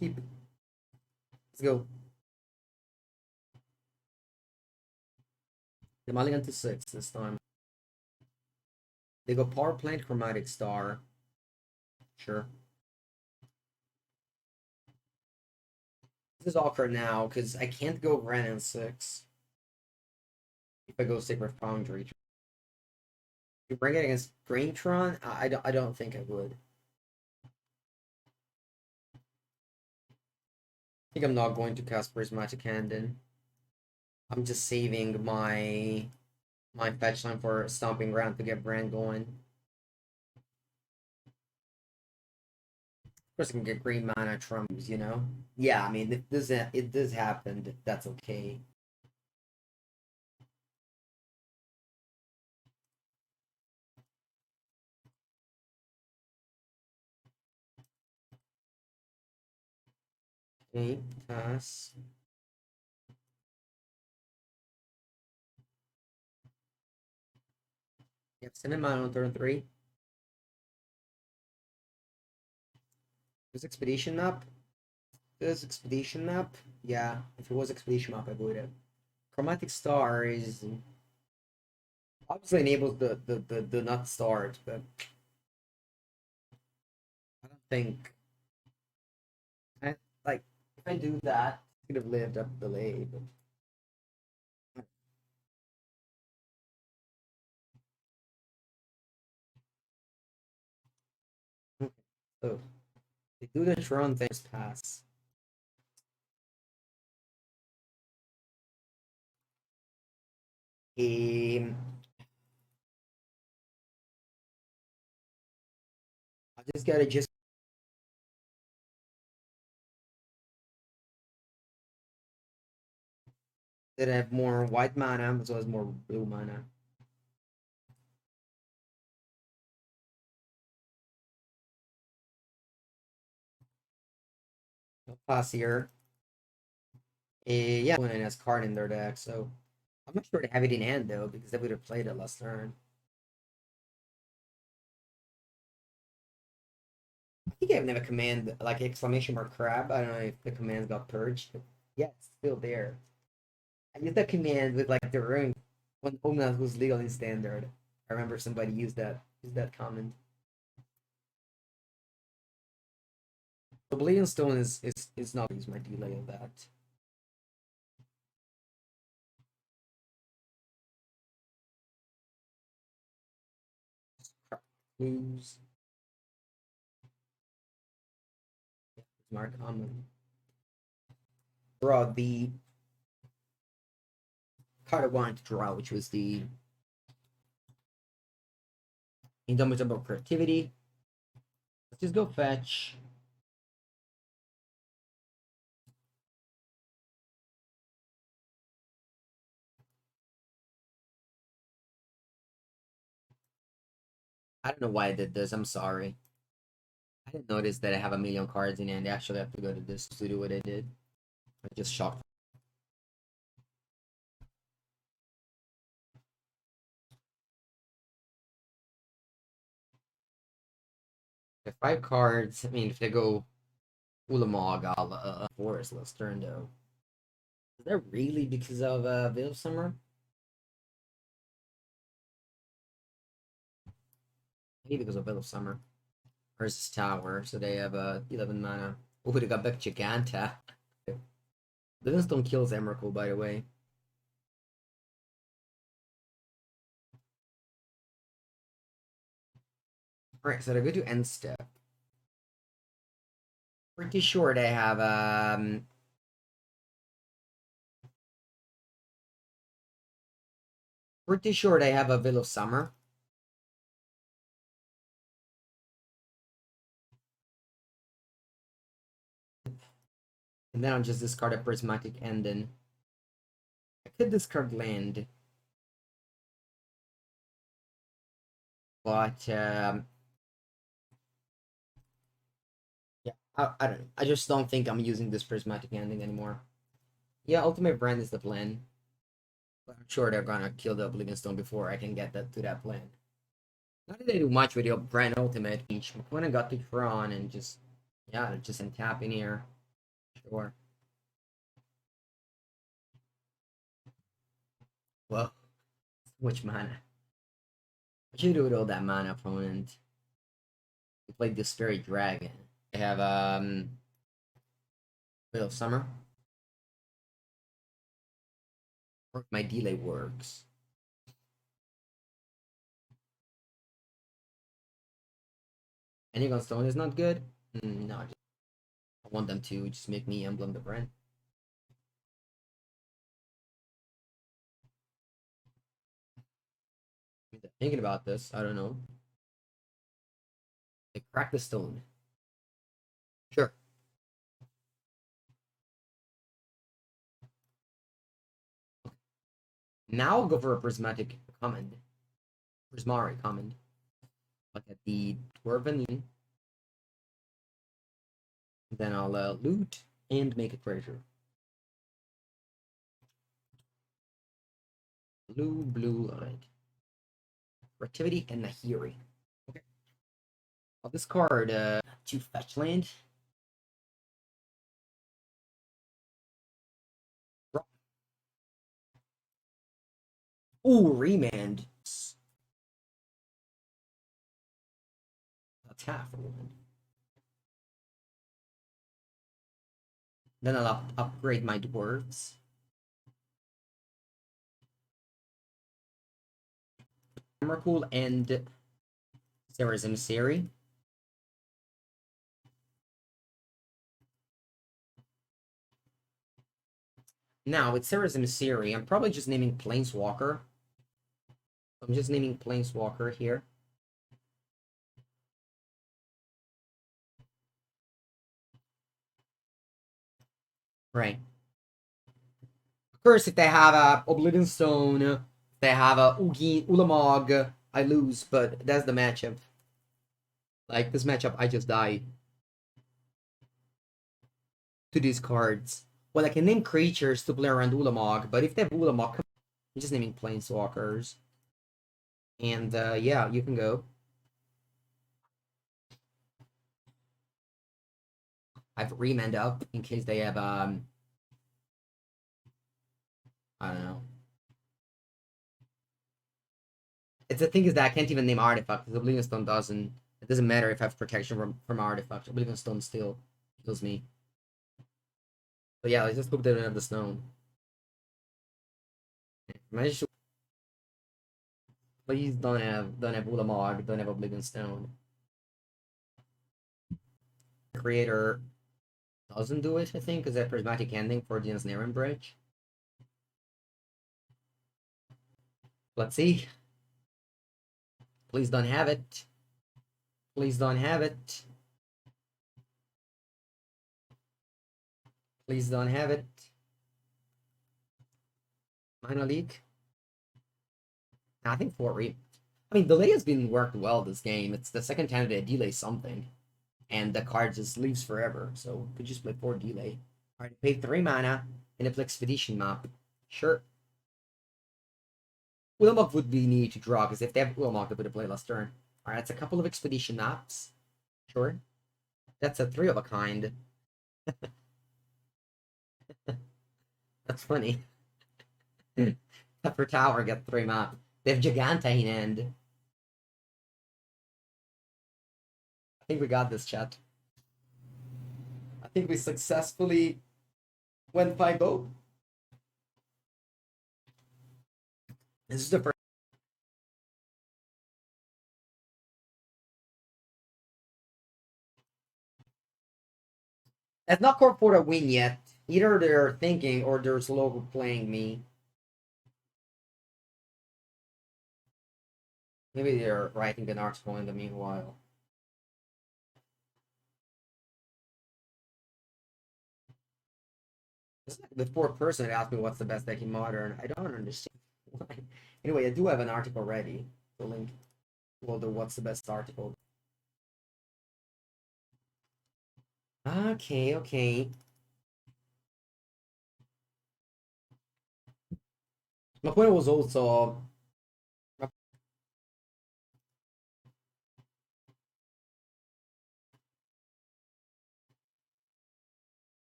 Speaker 1: Keep. Let's go. The Mulligan to 6 this time. They go Power Plant, Chromatic Star. Sure. This is awkward now, because I can't go Ren in 6. If I go Sacred Foundry. You bring it against Greentron? I don't think I would. I think I'm not going to cast Prismatic Hand. I'm just saving my fetch time for Stomping Ground to get Brand going. Of course, I can get green mana trumps, you know? Yeah, I mean, if this happen, that's okay. Okay, pass. Yep, send him out on turn 3. This expedition map? This expedition map? Yeah, if it was expedition map, I would have. Chromatic Star is obviously enables the not start, but I don't think I like if I do that, I could have lived up the delay, but okay. So they do the Tron things pass. Um, I just gotta just that have more white mana as well as more blue mana. I'll pass here. Yeah, and has card in their deck, so I'm not sure they have it in hand though, because they would have played it last turn. I think I have never command like exclamation mark crab. I don't know if the command got purged, but yeah, it's still there. I used that command with like the rune when Omnath was legal in standard. I remember somebody used that comment. The Bleeding Stone is not use my delay of that. Lose. Smart comment. Draw the card I wanted to draw, which was the Indomitable Creativity. Let's just go fetch. I don't know why I did this. I'm sorry. I didn't notice that I have a million cards in hand. I actually have to go to this to do what I did. I just shocked. If 5 cards, I mean, if they go Ulamog, I'll Forest last turn though. Is that really because of Veil of Summer? Maybe because of Veil of Summer. Versus Tower, so they have 11 mana. Oh, they got back Giganta. Livingstone kills Emrakul, by the way. Alright, so they go to end step. Pretty sure they have pretty sure they have a Veil of Summer. And then I'll just discard a Prismatic Ending. I could discard land. But yeah, I don't know. I just don't think I'm using this Prismatic Ending anymore. Yeah, Ultimate Brand is the plan. But I'm sure they're gonna kill the Oblivion Stone before I can get that to that plan. Not that they do much with the Brand Ultimate. Each when I got to Tron and just yeah, just untap in here. Sure. Well, which mana? What should you do with all that mana, opponent? We played the Spirit Dragon. They have Veil of Summer. Or if my delay works. Anyone Stone is not good? No, I want them to just make me Emblem the Brand. Thinking about this, I don't know. They crack the stone. Sure. Now I'll go for a prismatic command. Prismari command. Look at the Dwarven. Then I'll loot and make a treasure. Blue, red. Creativity and Nahiri. Okay. Well, this card, to fetch land. Ooh, remand. That's half a land. Then I'll upgrade my dwarves. Emrakul and Sarah's Emissary. Now, with Sarah's Emissary, I'm probably just naming Planeswalker. I'm just naming Planeswalker here. Right. Of course, if they have a Oblivion Stone, if they have a Ulamog, I lose, but that's the matchup. Like, this matchup, I just die to these cards. Well, I can name creatures to play around Ulamog, but if they have Ulamog, I'm just naming Planeswalkers. And, yeah, you can go. I've remand up in case they have, I don't know. It's the thing is that I can't even name artifact because Oblivion Stone doesn't. It doesn't matter if I have protection from artifact. Oblivion Stone still kills me. But yeah, let's just hope they don't have the stone. Please don't have Ulamog, don't have Oblivion Stone. Creator doesn't do it, I think, because that prismatic ending for the Ensnaring Bridge. Let's see. Please don't have it. Please don't have it. Please don't have it. Minor League. I think 4 I mean, delay has been worked well this game. It's the second time they delay something. And the card just leaves forever. So could just play 4 delay. Alright, pay 3 mana in a Expedition map. Sure. Ulamog would be needed to draw, because if they have Ulamog, they would have played last turn. Alright, that's a couple of Expedition maps. Sure. That's a 3 of a kind. That's funny. Pepper Tower get 3 maps. They have Giganta in hand. I think we got this, chat. I think we successfully went 5-0. This is the first. That's not court for a win yet. Either they're thinking or they're slow playing me. Maybe they're writing an article in the meanwhile. It's like the fourth person that asked me what's the best deck in Modern. I don't understand why. Anyway, I do have an article ready. The link. Well, the what's the best article. Okay. My point was also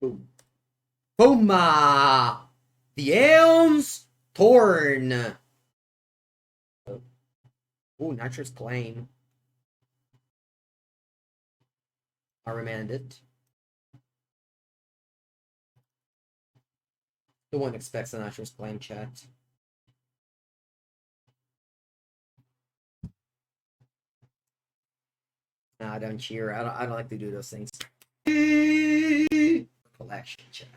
Speaker 1: boom. Boom! The Elms Torn. Oh, Nature's Claim. I remanded. No one expects a Nature's Claim, chat. Nah, don't cheer. I don't like to do those things. Collection, chat.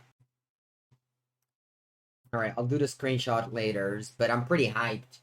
Speaker 1: Alright, I'll do the screenshot later, but I'm pretty hyped.